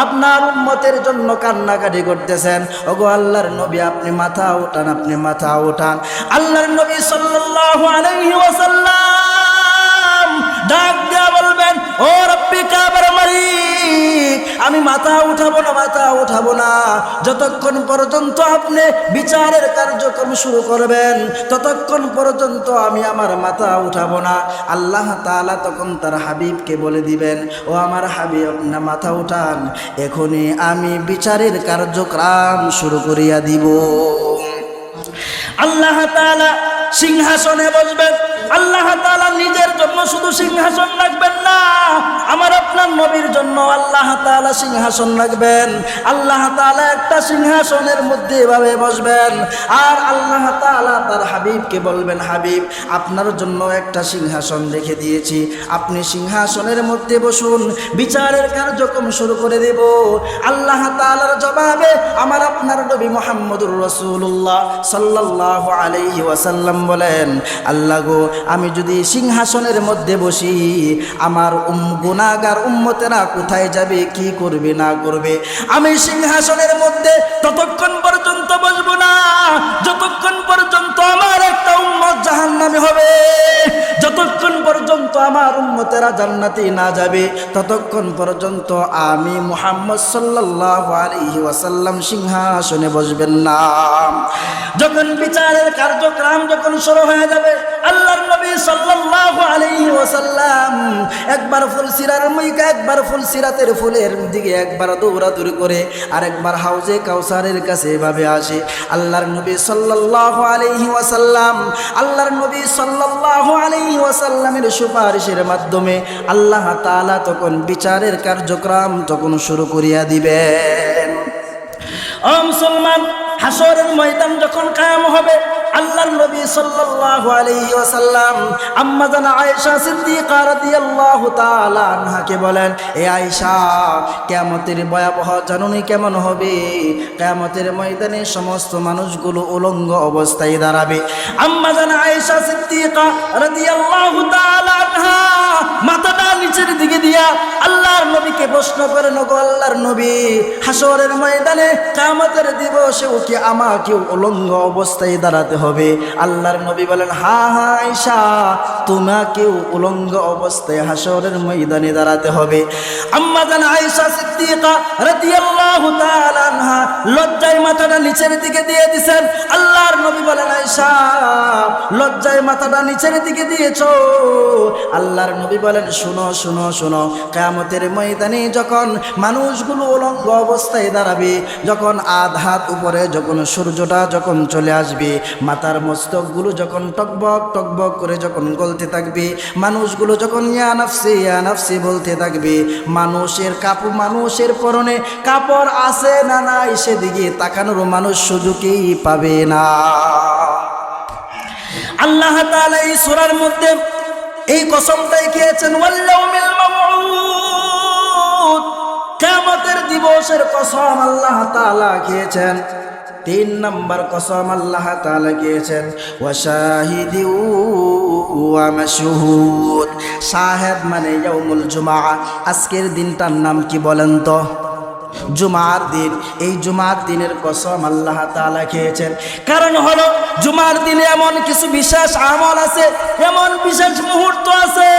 আপনার উম্মতের জন্য কান্নাকাটি করতেছেন। ওগো আল্লাহর নবী, আপনি মাথা উঠান, আপনি মাথা উঠান। আল্লাহর নবী সাল্লাল্লাহু আলাইহি ওয়াসাল্লাম ডাক দিয়া বলবেন, ও রব্বি কাবার মালিক, আমি মাথা উঠাবো না, মাথা উঠাবো না যতক্ষণ পর্যন্ত আপনি বিচারের কার্যক্রম শুরু করবেন, ততক্ষণ পর্যন্ত আমি আমার মাথা উঠাবো না। আল্লাহ তাআলা তখন তার হাবিবকে বলে দিবেন, ও আমার হাবিব, আপনি মাথা উঠান, এখনই আমি বিচারের কার্যক্রম শুরু করিয়া দিব। আল্লাহ তাআলা সিংহাসনে বসবেন। আল্লাহ তাআলা নিজের জন্য শুধু সিংহাসন রাখবেন না, আমার আপনার নবীর জন্য আল্লাহ তাআলা সিংহাসন রাখবেন। আল্লাহ তাআলা একটা সিংহাসনের মধ্যে এভাবে বসবেন, আর আল্লাহ তাআলা তার হাবিবকে বলবেন, হাবিব, আপনার জন্য একটা সিংহাসন রেখে দিয়েছি, আপনি সিংহাসনের মধ্যে বসুন, বিচারের কার্যক্রম শুরু করে দেব। আল্লাহ তাআলার জবাবে আমার আপনার নবী মুহাম্মদুর রাসূলুল্লাহ সাল্লাল্লাহু আলাইহি ওয়াসাল্লাম বলেন, আল্লাহ গো, আমি যদি সিংহাসনের মধ্যে বসি, আমার গুনাহগার উম্মতেরা কোথায় যাবে, কি করবে না করবে? আমি সিংহাসনের মধ্যে ততক্ষণ পর্যন্ত বসবো না যতক্ষণ পর্যন্ত আমার একটা উম্মত জাহান্নামে হবে, যতক্ষণ পর্যন্ত আমার উম্মতেরা জান্নাতে না যাবে, ততক্ষণ পর্যন্ত আমি মুহাম্মদ সাল্লাল্লাহু আলাইহি ওয়াসাল্লাম সিংহাসনে বসবেন না। যখন বিচারের কার্যক্রম যখন শুরু হয়ে যাবে, আল্লাহর নবী সাল্লাল্লাহু আলাইহি ওয়াসাল্লাম একবার ফুলসিরার মুইকা, একবার ফুলসিরাতের ফুলের দিকে একবার দৌড়াদৌড়ি করে, আর একবার হাউজে কাউসারের কাছে এভাবে আসে। আল্লাহর নবী সাল্লাল্লাহু আলাইহি ওয়াসাল্লাম, আল্লাহর নবী সাল্লাল্লাহু আলাইহি ওয়াসাল্লামের সুপারিশের মাধ্যমে আল্লাহ তাআলা তখন বিচারের কার্যক্রম তখন শুরু করিয়া দিবেন। ও মুসলমান, হাসরের ময়দান যখন কায়েম হবে, আল্লাহর নবী সাল্লাল্লাহু আলাইহি ওয়াসাল্লাম আম্মা জান আয়েশা সিদ্দিকা রাদিয়াল্লাহু তাআলা আনহাকে বলেন, এ আয়েশা, কিয়ামতের ভয়াবহ জানুনি কেমন হবে? কিয়ামতের ময়দানে সমস্ত মানুষগুলো উলঙ্গ অবস্থায় দাঁড়াবে। আম্মা জান আয়েশা সিদ্দিকা রাদিয়াল্লাহু তাআলা আনহা মাথাটা নিচের দিকে দিয়া আল্লাহর নবীকে প্রশ্ন করেন, ওগো আল্লাহর নবী, হাসরের ময়দানে কিয়ামতের দিবসেও কি আমাকেও উলঙ্গ অবস্থায় দাঁড়াতে হবে? আল্লাহর নবী বলেন, হ্যাঁ হ্যাঁ আয়েশা, তোমাকেও উলঙ্গ অবস্থায় হাসরের ময়দানে দাঁড়াতে হবে। আম্মা জান আয়েশা সিদ্দিকা রাদিয়াল্লাহু তাআলা আনহা লজ্জায় মাথাটা নিচের দিকে দিয়ে দিয়েছেন। আল্লাহর নবী বলেন, আয়েশা, লজ্জায় মাথাটা নিচের দিকে দিয়েছো? আল্লাহর নবী বলেন, শুনো শুনো শুনো, কিয়ামতের ময়দানে যখন মানুষগুলো উলঙ্গ অবস্থায় দাঁড়াবে, যখন আধাত উপরে যখন সূর্যটা যখন চলে আসবে, মাথার মস্তকগুলো যখন টকবক টকবক করে যখন গলতে থাকবে, মানুষগুলো যখন ইয়া নাফসি বলতে থাকবে, মানুষের পরনে কাপড় আছে না নাই সেদিকে তাকানোর মানুষ সুযোগই পাবে না। আল্লাহ তাআলা এই সূরার মধ্যে এই কসমটাই খেয়েছেন, ওয়াল ইয়াউমিল মাউউদ, কিয়ামতের দিবসের কসম আল্লাহ তাআলা খেয়েছেন। 3 নম্বর কসম আল্লাহ তাআলা খেয়েছেন ওয়া শাহিদি ওয়া মাশহুদ। শাহেদ মানে ইয়াউমুল জুমআ। আজকের দিনটার নাম কি বলেন তো? জুমার দিন। এই জুমার দিনের কসম আল্লাহ তাআলা খেয়েছেন। কারণ হলো জুমার দিনে এমন কিছু বিশেষ আমল আছে, এমন বিশেষ মুহূর্ত আছে।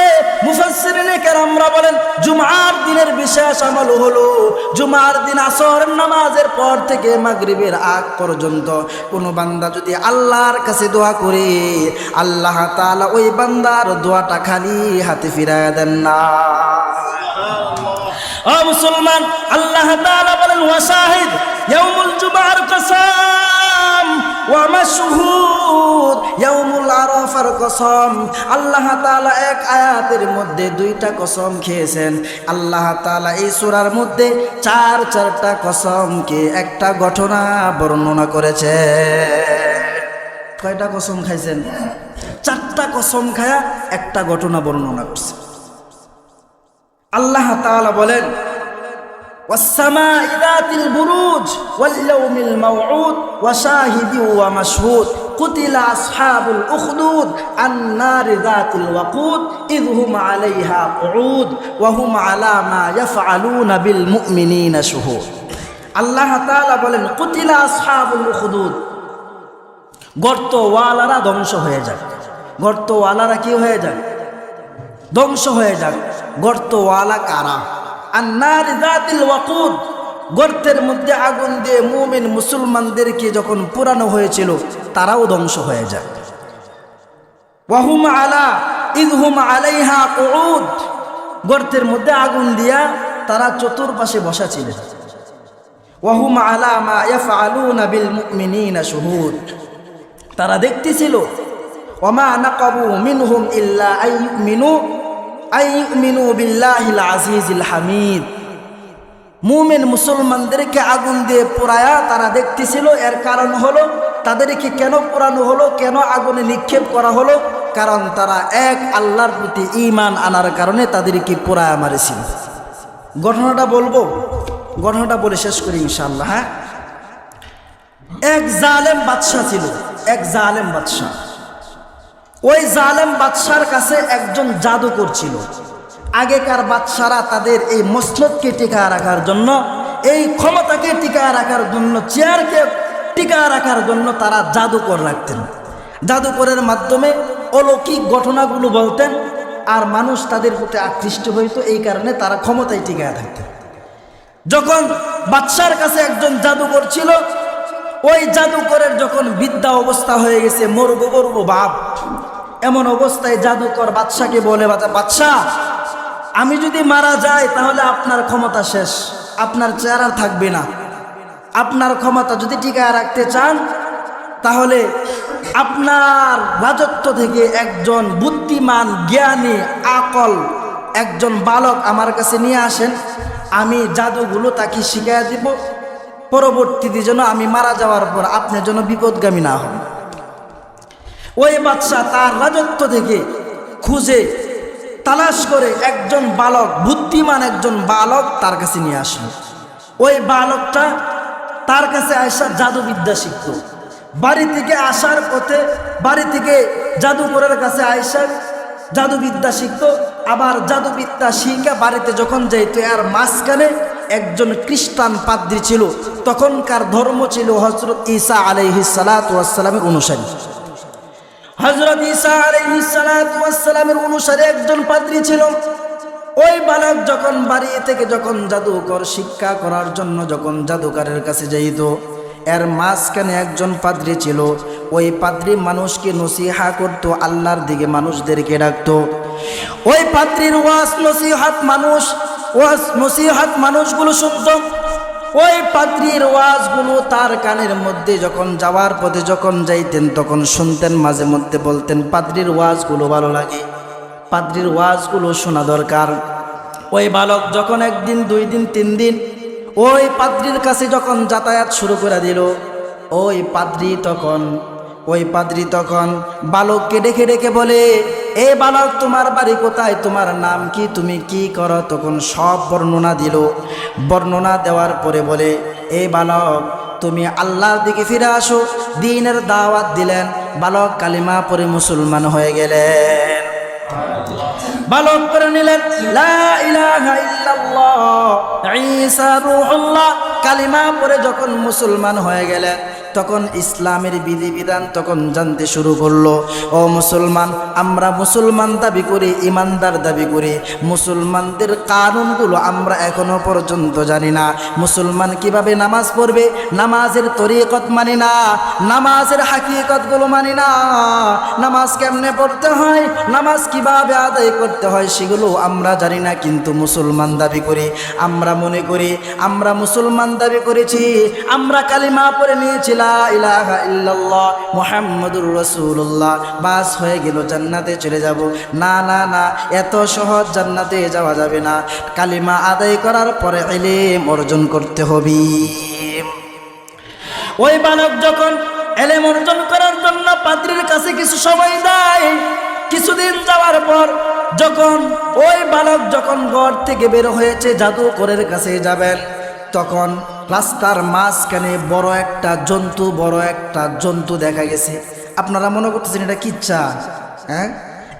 মুফাসসিরিনে কেরামরা বলেন জুমার দিনের বিশেষ আমল হলো জুমার দিন আসর নামাজের পর থেকে মাগরিবের আগ পর্যন্ত কোনো বান্দা যদি আল্লাহর কাছে দোয়া করে, আল্লাহ তাআলা ওই বান্দার দোয়াটা খালি হাতে ফিরায় দেন না। ও মুসলমান, আল্লাহ তাআলা বলেন ওয়া শাহিদ ইয়াউমুল জুমার কসম ওয়া মাশহুদ ইয়াউমুল আরাফার কসম। আল্লাহ তাআলা এক আয়াতের মধ্যে 2টা কসম খেয়েছেন। আল্লাহ তাআলা এই সূরার মধ্যে 4টা কসমকে একটা ঘটনা বর্ণনা করেছে। কয়টা কসম খাইছেন? 4টা কসম খায়া একটা ঘটনা বর্ণনা করছে। আল্লাহ তাআলা বলেন ওয়াস-সামা'i যাতিল বুরুজ ওয়াল ইয়াউমিল মাওউদ ওয়া শাহিদি ওয়া মাশহুদ কুতিলা আসহাবুল উখদুদ আন-নারি যাতিল ওয়াকুদ ইয হুম আলাইহা কুউদ ওয়া হুম আলা মা ইয়াফআলুনা বিল মুমিনিনা শুহুদ। আল্লাহ তাআলা বলেন কুতিলা আসহাবুল উখদুদ, গর্তওয়ালারা ধ্বংস হয়ে যায়। গর্তওয়ালারা কি হয়ে যায়? ধ্বংস হয়ে যায়। গর্তওয়ালা কারা? আন-নার যাতিল ওয়াকুদ, গর্তের মধ্যে আগুন দিয়ে মুমিন মুসলমানদেরকে যখন পুরানো হয়েছিল তারাও ধ্বংস হয়ে যায়। ওয়াহুম আলা ইযহুম আলাইহা কুউদ, গর্তের মধ্যে আগুন দিয়া তারা চতুর্পাশে বসা ছিল। ওয়াহুম আলা মা ইয়াফআলুনা বিল মুমিনিনা শুহুদ, তারা দেখতেছিল। ওমা নাকাবু মিনহুম ইল্লা আইয়ুমিনু বিল্লাহিল আজিজিল হামিদ। মুমিন মুসলমানদেরকে আগুন দিয়ে পোড়ায়া তারা দেখতেছিল। এর কারণ হলো তাদেরকে কেন পোড়ানো হলো, কেন আগুনে নিক্ষেপ করা হলো? কারণ তারা এক আল্লাহর প্রতি ঈমান আনার কারণে তাদেরকে পোড়ায়া মারেছিল। ঘটনাটা বলবো, ঘটনাটা বলে শেষ করি ইনশাআল্লাহ। হ্যাঁ, এক জালেম বাদশা ছিল, এক জালেম বাদশা। ওই জালেম বাদশার কাছে একজন জাদুকর ছিল। আগেকার বাদশারা তাদের এই মসনদকে টিকায় রাখার জন্য, এই ক্ষমতাকে টিকায় রাখার জন্য, চেয়ারকে টিকায় রাখার জন্য তারা জাদুকর রাখতেন। জাদুকরের মাধ্যমে অলৌকিক ঘটনাগুলো বলতেন আর মানুষ তাদের প্রতি আকৃষ্ট হইতো। এই কারণে তারা ক্ষমতায় টিকায় থাকতেন। যখন বাদশার কাছে একজন জাদুকর ছিল, ওই জাদুকরের যখন বৃদ্ধা অবস্থা হয়ে গেছে, মরবো মরবো ভাব, এমন অবস্থায় জাদুকর বাদশাকে বলে, বাদশাহ আমি যদি মারা যাই তাহলে আপনার ক্ষমতা শেষ, আপনার চেয়ার আর থাকবে না। আপনার ক্ষমতা যদি টিকায় রাখতে চান তাহলে আপনার রাজত্ব থেকে একজন বুদ্ধিমান জ্ঞানী আকল একজন বালক আমার কাছে নিয়ে আসেন, আমি জাদুগুলো তাকে শিখিয়ে দিব, পরবর্তীতে যেন আমি মারা যাওয়ার পর আপনি যেন বিপদগামী না হন। ওই বাদশা তার রাজত্ব থেকে খুঁজে তালাশ করে একজন বালক, বুদ্ধিমান একজন বালক তার কাছে নিয়ে আসলো। ওই বালকটা তার কাছে আয়সা জাদুবিদ্যা শিখত। বাড়ি থেকে আসার পথে, বাড়ি থেকে জাদুকরের কাছে আয়সা জাদুবিদ্যা শিখত। আবার জাদুবিদ্যা শিখে বাড়িতে যখন যাইতো, আর মাঝখানে একজন খ্রিস্টান পাদ্রী ছিল। তখনকার ধর্ম ছিল হযরত ঈসা আলাইহিস সালাতু ওয়াস সালামের অনুসারী। হযরত ঈসা আলাইহিস সালাতু ওয়াস সালামের অনুসারী একজন পাদ্রী ছিল। ওই বালক যখন বাড়ি থেকে যখন জাদুকর শিক্ষা করার জন্য যখন জাদুকরের কাছে যাইত, এর মাঝখানে একজন পাদ্রী ছিল। ওই পাদ্রী মানুষকে নসিহা করত, আল্লাহর দিকে মানুষদেরকে ডাকতো। ওই পাদ্রীর ওয়াজ নসিহাত মানুষগুলো শুনত। ওই পাদ্রীর ওয়াজগুলো তার কানের মধ্যে যখন যাওয়ার পথে যখন যাইতেন তখন শুনতেন, মাঝে মধ্যে বলতেন পাদ্রীর ওয়াজগুলো ভালো লাগে, পাদ্রীর ওয়াজগুলো শোনা দরকার। ওই বালক যখন 1 দিন 2 দিন 3 দিন ওই পাদ্রীর কাছে যখন যাতায়াত শুরু করে দিল, ওই পাদ্রী তখন বালককে ডেকে ডেকে বলে, এ বালক তোমার বাড়ি কোথায়, তোমার নাম কি, তুমি কি করো? তখন সব বর্ণনা দিল। বর্ণনা দেওয়ার পরে বলে, এ বালক তুমি আল্লাহর দিকে ফিরে আসো। দ্বীনের দাওয়াত দিলেন। বালক কালিমা পড়ে মুসলমান হয়ে গেলেন। বালক করে নিলেন লা ইলাহা ইল্লাল্লাহ ঈসা রূহুল্লাহ। কালিমা পড়ে যখন মুসলমান হয়ে গেলেন, তখন ইসলামের বিধিবিধান তখন জানতে শুরু করলো। ও মুসলমান, আমরা মুসলমান দাবি করি, ইমানদার দাবি করি, মুসলমানদের কানুনগুলো আমরা এখনো পর্যন্ত জানি না। মুসলমান কিভাবে নামাজ পড়বে, নামাজের তরিকত মানি না, নামাজের হাকিকতগুলো মানি না, নামাজ কেমনে পড়তে হয়, নামাজ কিভাবে আদায় করতে হয় সেগুলো আমরা জানি না। কিন্তু মুসলমান দাবি করি, আমরা মনে করি আমরা মুসলমান দাবি করেছি, আমরা কালিমা পড়ে নিয়েছিলাম লা ইলাহা ইল্লাল্লাহ মুহাম্মাদুর রাসূলুল্লাহ, বাস হয়ে গেল, জান্নাতে চলে যাব। না না না, এত সহজ জান্নাতে যাওয়া যাবে না। কালিমা আদায় করার পরে ইলম অর্জন করতে হবে। ওই বালক যখন ইলম অর্জন করার জন্য পাদ্রীর কাছে কিছু সময় দেয়, কিছুদিন যাওয়ার পর যখন ওই বালক যখন ঘর থেকে বের হয়েছে জাদুকরের কাছে যাবেন, তখন রাস্তার মাঝখানে বড় একটা জন্তু দেখা গেছে। আপনারা মনে করতেছেন এটা কিচ্ছা? হ্যাঁ,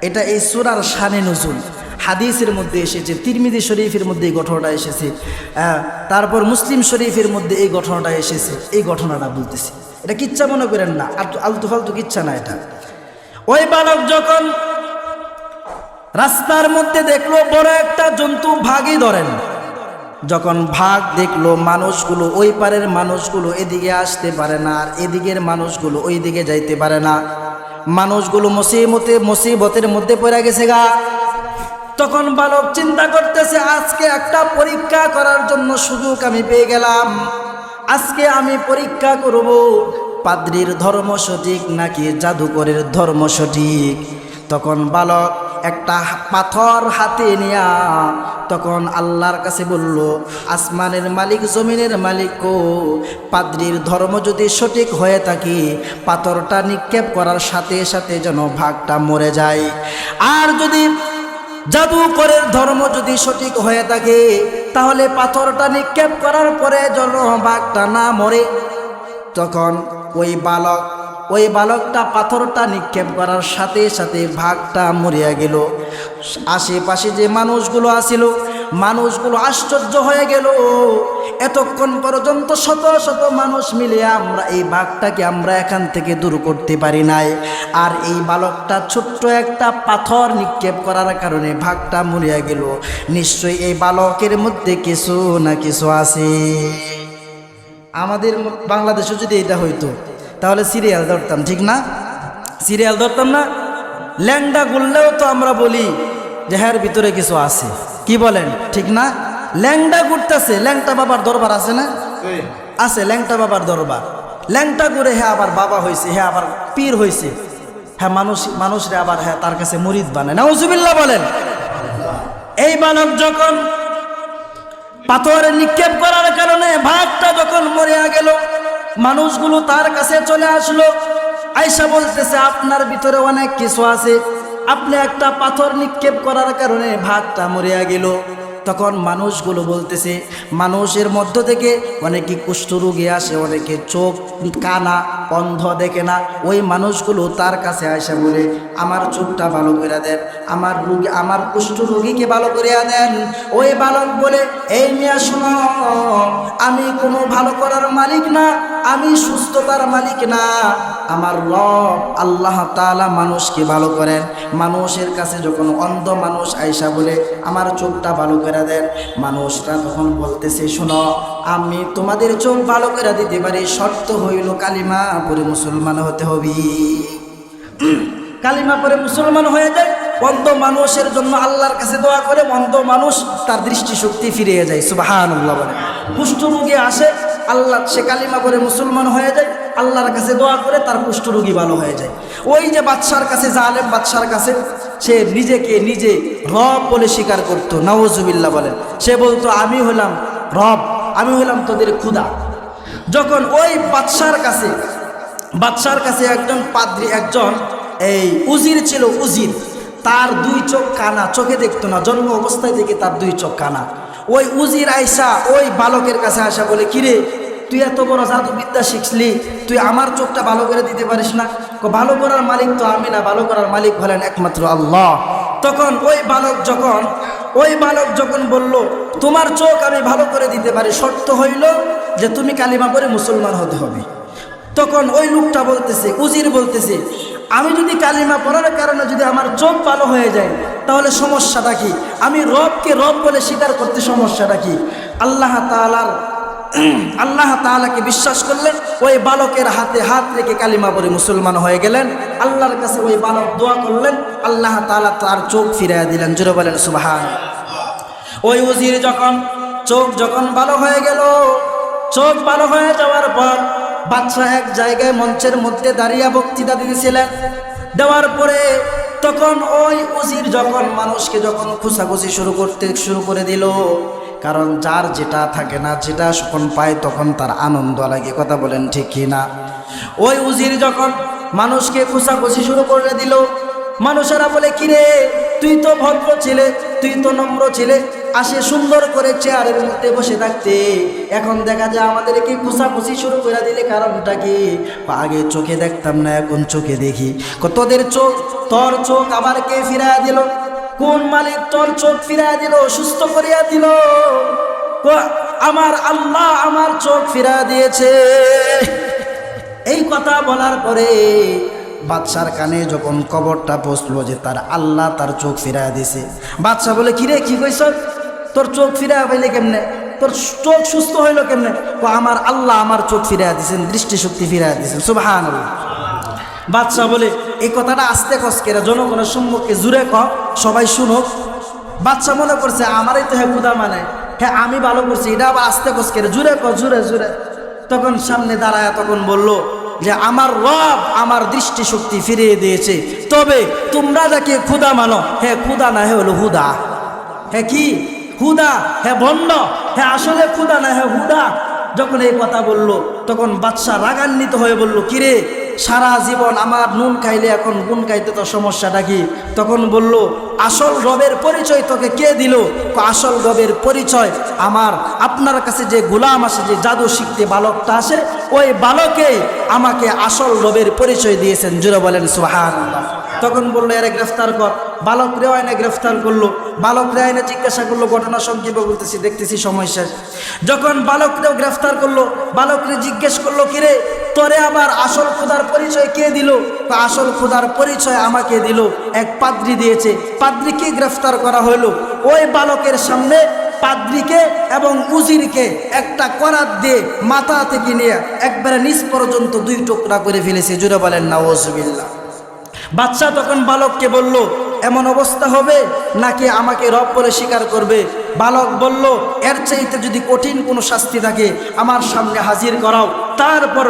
এটা এই সূরার শানে নুজুল, হাদিসের মধ্যে এসেছে, তিরমিজি শরীফের মধ্যে এই ঘটনাটা এসেছে, তারপর মুসলিম শরীফের মধ্যে এই ঘটনাটা এসেছে। এই ঘটনাটা বলতেছি, এটা কিচ্ছা মনে করেন না, আলতু ফালতু কিচ্ছা না এটা। ওই বালক যখন রাস্তার মধ্যে দেখলো বড় একটা জন্তু, ভাগই ধরেন। যখন ভাগ দেখলো, মানুষগুলো ওই পারের মানুষগুলো এদিকে আসতে পারে না, আর এদিকের মানুষগুলো ওই দিকে যাইতে পারে না, মানুষগুলো মুসিবতের মধ্যে পড়ে গেছে গা। তখন বালক চিন্তা করতেছে, আজকে একটা পরীক্ষা করার জন্য সুযোগ আমি পেয়ে গেলাম, আজকে আমি পরীক্ষা করব পাদ্রীর ধর্ম সঠিক নাকি জাদুকরের ধর্ম সঠিক। তখন বালক একটা পাথর হাতে নিয়া তখন আল্লাহর কাছে বলল, আসমানের মালিক, জমিনের মালিক, পাদ্রীর ধর্ম যদি সঠিক হয়ে থাকে, পাথরটা নিক্ষেপ করার সাথে সাথে যেন ভাগটা মরে যায়, আর যদি জাদুকরের ধর্ম যদি সঠিক হয়ে থাকে, তাহলে পাথরটা নিক্ষেপ করার পরে যেন ভাগটা না মরে। তখন ওই বালকটা পাথরটা নিক্ষেপ করার সাথে সাথে ভাগটা মরিয়া গেল। আশেপাশে যে মানুষগুলো আসিল, মানুষগুলো আশ্চর্য হয়ে গেল, এতক্ষণ পর্যন্ত শত শত মানুষ মিলে আমরা এই ভাগটাকে আমরা এখান থেকে দূর করতে পারি নাই, আর এই বালকটা ছোট্ট একটা পাথর নিক্ষেপ করার কারণে ভাগটা মরিয়া গেল। নিশ্চয়ই এই বালকের মধ্যে কিছু না কিছু আছে। আমাদের বাংলাদেশে যদি এটা হইতো তাহলে সিরিয়াল ধরতাম, ঠিক না? সিরিয়াল ধরতাম না? ল্যাংডা গুললেও তো আমরা বলি যে হ্যার ভিতরে কিছু আছে, কি বলেন, ঠিক না? ল্যাংডা ঘুরতেছে, ল্যাংটা বাবার দরবার আছে না? আছে, ল্যাংটা বাবার দরবার। ল্যাংটা ঘুরে হ্যাঁ আবার বাবা হয়েছে, হ্যাঁ আবার পীর হয়েছে, হ্যাঁ মানুষরে আবার হ্যাঁ তার কাছে মুরিদ বানায়। নাউজুবিল্লাহ বলেন। এই বালক যখন পাথরে নিক্ষেপ করার কারণে ভাগটা যখন মরিয়া গেল, মানুষগুলো তার কাছে চলে আসলো, আয়েশা বলতেছে আপনার ভিতরে অনেক কিছু আছে, আপনি একটা পাথর নিক্ষেপ করার কারণে ভাগটা মরিয়া গেল। তখন মানুষগুলো বলতেছে, মানুষের মধ্য থেকে অনেকে কুষ্ঠরোগী আসে, অনেকে চোখ কানা অন্ধ দেখে না, ওই মানুষগুলো তার কাছে আসে বলে আমার চোখটা ভালো করে দেন, আমার কুষ্ঠরোগীকে ভালো করে দেন। ওই বালক বলে, এই মিয়া শোনো, আমি কোনো ভালো করার মালিক না, আমি সুস্থতার মালিক না, আমার রব আল্লাহ তাআলা মানুষকে ভালো করেন। মানুষের কাছে যখন অন্ধ মানুষ আয়েশা বলে আমার চোখটা ভালো করে দেন, মানুষরা তখন বলতেছে, শোনো, আমি তোমাদের চোখ ভালো করে দিতে পারি, শর্ত হইল কালিমা পড়ে মুসলমান হতে হবে। কালিমা পড়ে মুসলমান হয়ে যায়, অন্ধ মানুষের জন্য আল্লাহর কাছে দোয়া করে, অন্ধ মানুষ তার দৃষ্টিশক্তি ফিরিয়ে যায়। সুবহানাল্লাহ বলে। কুষ্ঠরোগী আসে, আল্লাহ সে কালিমা পড়ে মুসলমান হয়ে যায়, আল্লাহর কাছে দোয়া করে তার কুষ্ঠরোগী ভালো হয়ে যায়। ওই যে বাদশার কাছে, জালেম বাদশার কাছে, সে নিজেকে নিজে রব বলে স্বীকার করতো। নাউজুবিল্লাহ বলেন। সে বলতো, আমি হলাম রব, আমি হলাম তোদের খুদা। যখন ওই বাদশার কাছে একজন পাদ্রী, একজন এই উজির ছিল, উজির তার দুই চোখ কানা, চোখে দেখতো না, জন্ম অবস্থায় থেকে তার দুই চোখ কানা। ওই উজির আয়সা ওই বালকের কাছে আসা বলে, কিরে তুই এত বড় জাদুবিদ্যা শিখলি, তুই আমার চোখটা ভালো করে দিতে পারিস না? ভালো করার মালিক তো আমি না, ভালো করার মালিক হলেন একমাত্র আল্লাহ। তখন ওই বালক যখন বলল, তোমার চোখ আমি ভালো করে দিতে পারি, শর্ত হইল যে তুমি কালিমা পড়ে মুসলমান হতে হবে। তখন ওই লোকটা বলতেছে, উজির বলতেছে, আমি যদি কালিমা পড়ার কারণে যদি আমার চোখ ভালো হয়ে যায় তাহলে সমস্যাটা কি? আমি রবকে রব বলে স্বীকার করতে সমস্যাটা কি? আল্লাহ তাআলাকে বিশ্বাস করলেন, ওই বালকের হাতে হাত রেখে কালিমা পড়ে মুসলমান হয়ে গেলেন। আল্লাহর কাছে ওই বালক দোয়া করলেন, আল্লাহ তাআলা তার চোখ ফিরিয়ে দিলেন। জোরে বলেন সুবহানাল্লাহ। ওই উজির চোখ যখন ভালো হয়ে গেল, চোখ ভালো হয়ে যাওয়ার পর বাদশা এক জায়গায় মঞ্চের মধ্যে দাঁড়িয়ে বক্তৃতা দিয়েছিলেন। দেওয়ার পরে তখন ওই উজির মানুষকে খুশাখুশি শুরু করে দিল। কারণ যার যেটা থাকে না, যেটা যখন পায় তখন তার আনন্দ লাগে। কথা বলেন ঠিক কি না? ওই উজির মানুষকে খুশাখুশি শুরু করে দিল, মানুষেরা বলে, কিরে তুই তো ভদ্র ছেলে, তুই তো নম্র ছেলে, আসে সুন্দর করে চেয়ারের মধ্যে বসে থাকতে, এখন দেখা যায় আমাদেরকে খুশাখুশি শুরু করে দিলে, কারণটা কি? আগে চোখে দেখতাম না, এখন চোখে দেখি। তোর চোখ আবার কে ফিরাইয়া দিল? কোন মালিক তোর চোখ ফিরাইয়া দিল, সুস্থ করিয়া দিল? আমার আল্লাহ আমার চোখ ফিরাইয়া দিয়েছে। এই কথা বলার পরে বাদশার কানে যখন খবরটা পৌঁছলো যে তার আল্লাহ তার চোখ ফিরাইয়া দিয়েছে, বাদশা বলে, কিরে কি কইছ? তোর চোখ ফিরাইয়া পাইলে কেমনে? তোর চোখ সুস্থ হইল কেমনে? আমার আল্লাহ আমার চোখ ফিরাইয়া দিয়েছেন, দৃষ্টিশক্তি ফিরাইয়া দিয়েছেন। সুবহানাল্লাহ। বাদশা বলে, এই কথাটা আস্তে কসকেরা জনগণের সম্মুখে জুড়ে সবাই শুনুক। বাদশা মনে করছে আমারই তো খুদা, মানে হ্যাঁ আমি ভালো করছি, এটা আবার আস্তে কসকেরা জুড়ে জুড়ে। তখন সামনে দাঁড়ায় তখন বলল যে আমার রব আমার দৃষ্টিশক্তি ফিরিয়ে দিয়েছে, তবে তোমরা যাকে খুদা মানো, হ্যাঁ খুদা না, হ্যাঁ হলো হুদা। হ্যাঁ কি হুদা? হ্যাঁ ভণ্ড। হ্যাঁ আসলে খুদা না, হ্যাঁ হুদা। যখন এই কথা বলল তখন বাদশা রাগান্বিত হয়ে বলল, কিরে সারা জীবন আমার নুন খাইলে এখন গুণ খাইতে তো সমস্যাটা কি? তখন বলল, আসল রবের পরিচয় তোকে কে দিল? আসল রবের পরিচয় আপনার কাছে যে গোলাম আসে, যে জাদু শিখতে বালকটা আসে, ওই বালকেই আমাকে আসল রবের পরিচয় দিয়েছেন। জোরে বলেন সুবহানাল্লাহ। তখন বললো, এরে গ্রেফতার কর। বালক রে আইনে গ্রেফতার করলো। বালক রে আইনে জিজ্ঞাসা করলো, ঘটনা সংক্ষেপে বলতেছি, দেখতেছি সময় শেষ। যখন বালকরেও গ্রেফতার করলো, বালকরে জিজ্ঞেস করলো, কিরে তোরে আবার আসল খোদার পরিচয় কে দিল? আসল খোদার পরিচয় আমাকে দিল এক পাদ্রী দিয়েছে। পাদ্রীকে গ্রেফতার করা হলো। ওই বালকের সামনে পাদ্রীকে এবং উজিরকে একটা করাত দিয়ে মাথা থেকে নিয়ে একবারে নিচ পর্যন্ত 2 টুকরা করে ফেলেছে। জোরে বলেন নাউজুবিল্লাহ। বাদশা তখন বালককে বলল, এমন অবস্থা হবে নাকি আমাকে রব বলে স্বীকার করবে? বালক বলল, এর চাইতে যদি কঠিন কোনো শাস্তি থাকে আমার সামনে হাজির করাও, তারপর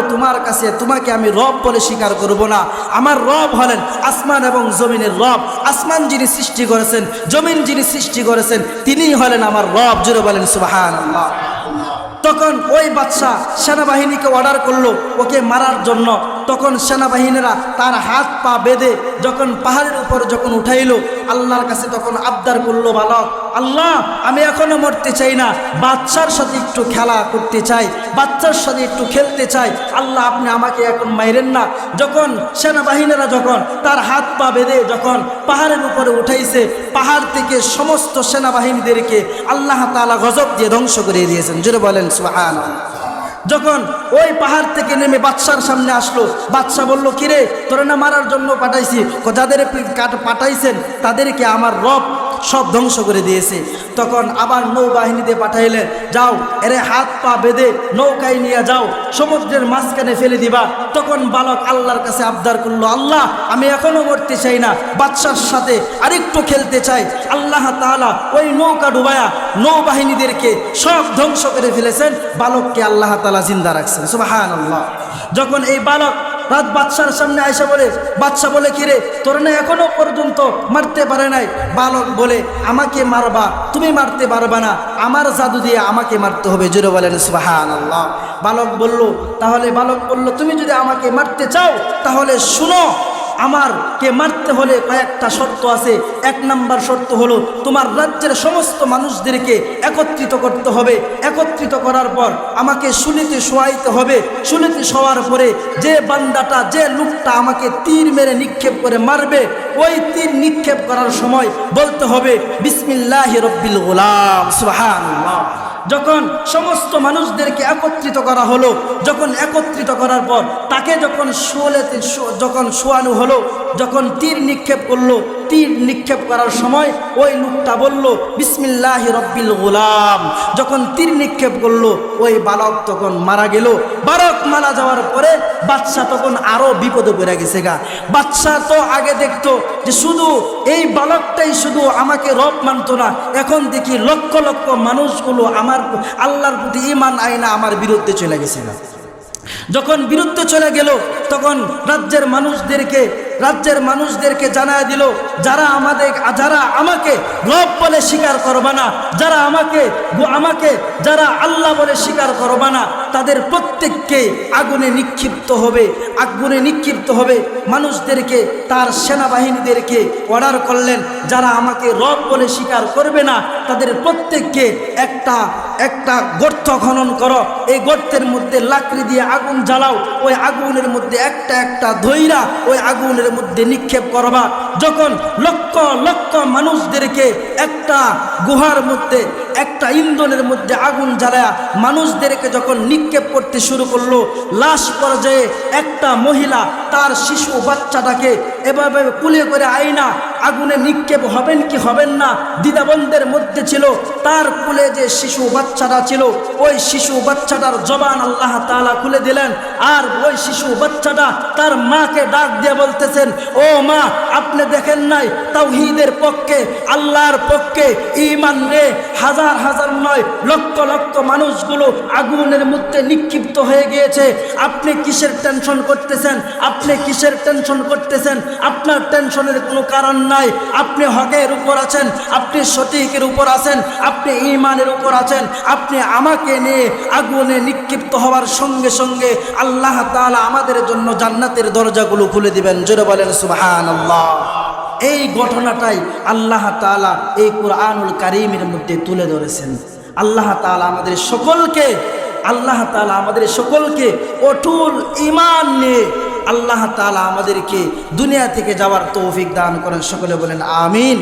তোমাকে আমি রব বলে স্বীকার করব না। আমার রব হলেন আসমান এবং জমিনের রব। আসমান যিনি সৃষ্টি করেছেন, জমিন যিনি সৃষ্টি করেছেন, তিনিই হলেন আমার রব। জোরে বলেন সুবহানাল্লাহ। তখন ওই বাদশা সেনাবাহিনীকে অর্ডার করলো ওকে মারার জন্য। তখন সেনাবাহিনীরা তার হাত পা বেঁধে যখন পাহাড়ের উপর যখন উঠাইলো, আল্লাহর কাছে তখন আবদার করলো বালক, আল্লাহ আমি এখনো মরতে চাই না, বাচ্চার সাথে একটু খেলা করতে চাই, বাচ্চার সাথে একটু খেলতে চাই, আল্লাহ আপনি আমাকে এখন মাইরেন না। যখন সেনাবাহিনীরা যখন তার হাত পা বেঁধে যখন পাহাড়ের উপরে উঠাইছে, পাহাড় থেকে সমস্ত সেনাবাহিনীদেরকে আল্লাহ তাআলা গজব দিয়ে ধ্বংস করে দিয়েছেন। জোরে বলেন সুবহানাল্লাহ। যখন ওই পাহাড় থেকে নেমে বাদশার সামনে আসলো, বাদশা বলল, কিরে তোরা না মারার জন্য পাঠাইছি, যাদের পাঠাইছেন তাদেরকে আমার রব সব ধ্বংস করে দিয়েছে। তখন আবার নৌবাহিনীতে পাঠাইলেন, যাও এরে হাত পা বেঁধে নৌকায় নিয়ে যাও, সমুদ্রের মাঝখানে ফেলে দিবা। তখন বালক আল্লাহর কাছে আবদার করলো, আল্লাহ আমি এখনো মরতে চাই না, বাদশার সাথে আরেকটু খেলতে চাই। আল্লাহ তাআলা ওই নৌকা ডুবায়া নৌবাহিনীদেরকে সব ধ্বংস করে ফেলেছেন, বালককে আল্লাহ তাআলা জিন্দা রাখছেন। সুবহানাল্লাহ। যখন এই বালক রাত বাদশার সামনে আয়সা বলে, বাদশা বলে, কিরে তোর না এখনো পর্যন্ত মারতে পারে নাই? বালক বলে, আমাকে মারবা, তুমি মারতে পারবা না, আমার জাদু দিয়ে আমাকে মারতে হবে। জোরে বলেন সুবহানাল্লাহ। বালক বলল, তুমি যদি আমাকে মারতে চাও তাহলে শুনো, আমারকে মারতে হলে কয়েকটা শর্ত আছে। 1 নাম্বার শর্ত হলো তোমার রাজ্যের সমস্ত মানুষদেরকে একত্রিত করতে হবে। একত্রিত করার পর আমাকে শুলিতে শোয়াইতে হবে। শুলিতে শোয়ার পরে যে বান্দাটা, যে লোকটা আমাকে তীর মেরে নিক্ষেপ করে মারবে, ওই তীর নিক্ষেপ করার সময় বলতে হবে বিসমিল্লাহি রব্বিল গুলাম, সুবহানাল্লাহ। যখন সমস্ত মানুষদেরকে একত্রিত করা হলো, যখন একত্রিত করার পর তাকে যখন শোয়ানো হলো, যখন তীর নিক্ষেপ করলো, তীর নিক্ষেপ করার সময় ওই লোকটা বলল বিসমিল্লাহি রব্বিল গুলাম। যখন তীর নিক্ষেপ করলো ওই বালক তখন মারা গেল। বালক মারা যাওয়ার পরে বাদশা তখন আরো বিপদে পড়ে গেছে গা। বাদশা তো আগে দেখতো যে শুধু এই বালকটাই শুধু আমাকে রব মানতো না, এখন দেখি লক্ষ লক্ষ মানুষগুলো আমার আল্লাহর প্রতি ঈমান আইনা আমার বিরুদ্ধে চলে গেছে গা। যখন বিরুদ্ধে চলে গেল তখন রাজ্যের মানুষদেরকে জানায় দিল, যারা আমাকে রব বলে স্বীকার করবে না, যারা আল্লাহ বলে স্বীকার করবে না, তাদের প্রত্যেককে আগুনে নিক্ষিপ্ত হবে। মানুষদেরকে, তার সেনাবাহিনীদেরকে অর্ডার করলেন, যারা আমাকে রব বলে স্বীকার করবে না তাদের প্রত্যেককে একটা গর্ত খনন করো, এই গর্তের মধ্যে লাকড়ি দিয়ে আগুন জ্বালাও, ওই আগুনের মধ্যে একটা ধৈরা ওই আগুনের মধ্যে নিক্ষেপ করবা। যখন লক্ষ লক্ষ মানুষদেরকে একটা গুহার মধ্যে, একটা ইন্ধনের মধ্যে আগুন জ্বালায়া মানুষদেরকে যখন নিক্ষেপ করতে শুরু করলো, লাশ পর্যায়ে একটা মহিলা তার শিশু বাচ্চাটাকে এভাবে কুলে করে আইনা আগুনে নিক্ষেপ হবেন কি হবেন না দ্বিধাদ্বন্দ্বের মধ্যে ছিল। তার কুলে যে শিশু বাচ্চাটা ছিল, ওই শিশু বাচ্চাটার জবান আল্লাহ তাআলা খুলে দিলেন। আর ওই শিশু বাচ্চাটা তার মাকে ডাক দিয়ে বলতেছেন, ও মা, আপনি দেখেন নাই তাওহীদের পক্ষে, আল্লাহর পক্ষে ঈমান নিয়ে হাজার হাজার নয় লক্ষ লক্ষ মানুষগুলো আগুনের মধ্যে নিক্ষিপ্ত হয়ে গিয়েছে। আপনি কিসের টেনশন করতেছেন? আপনার টেনশনের কোনো কারণ নাই। আপনি হকের উপর আছেন, আপনি সঠিকের উপর আছেন, আপনি ঈমানের উপর আছেন। আপনি আমাকে নিয়ে আগুনে নিক্ষিপ্ত হওয়ার সঙ্গে সঙ্গে আল্লাহ তাআলা আমাদের জন্য জান্নাতের দরজাগুলো খুলে দিবেন। জোরে বলেন সুবহানাল্লাহ। এই ঘটনাটাই আল্লাহ তাআলা এই কুরআনুল কারীমের মধ্যে তুলে ধরেছেন। আল্লাহ তাআলা আমাদের সকলকে অটল ঈমান নিয়ে আল্লাহ তাআলা আমাদেরকে দুনিয়া থেকে যাওয়ার তৌফিক দান করেন। সকলে বলেন আমিন।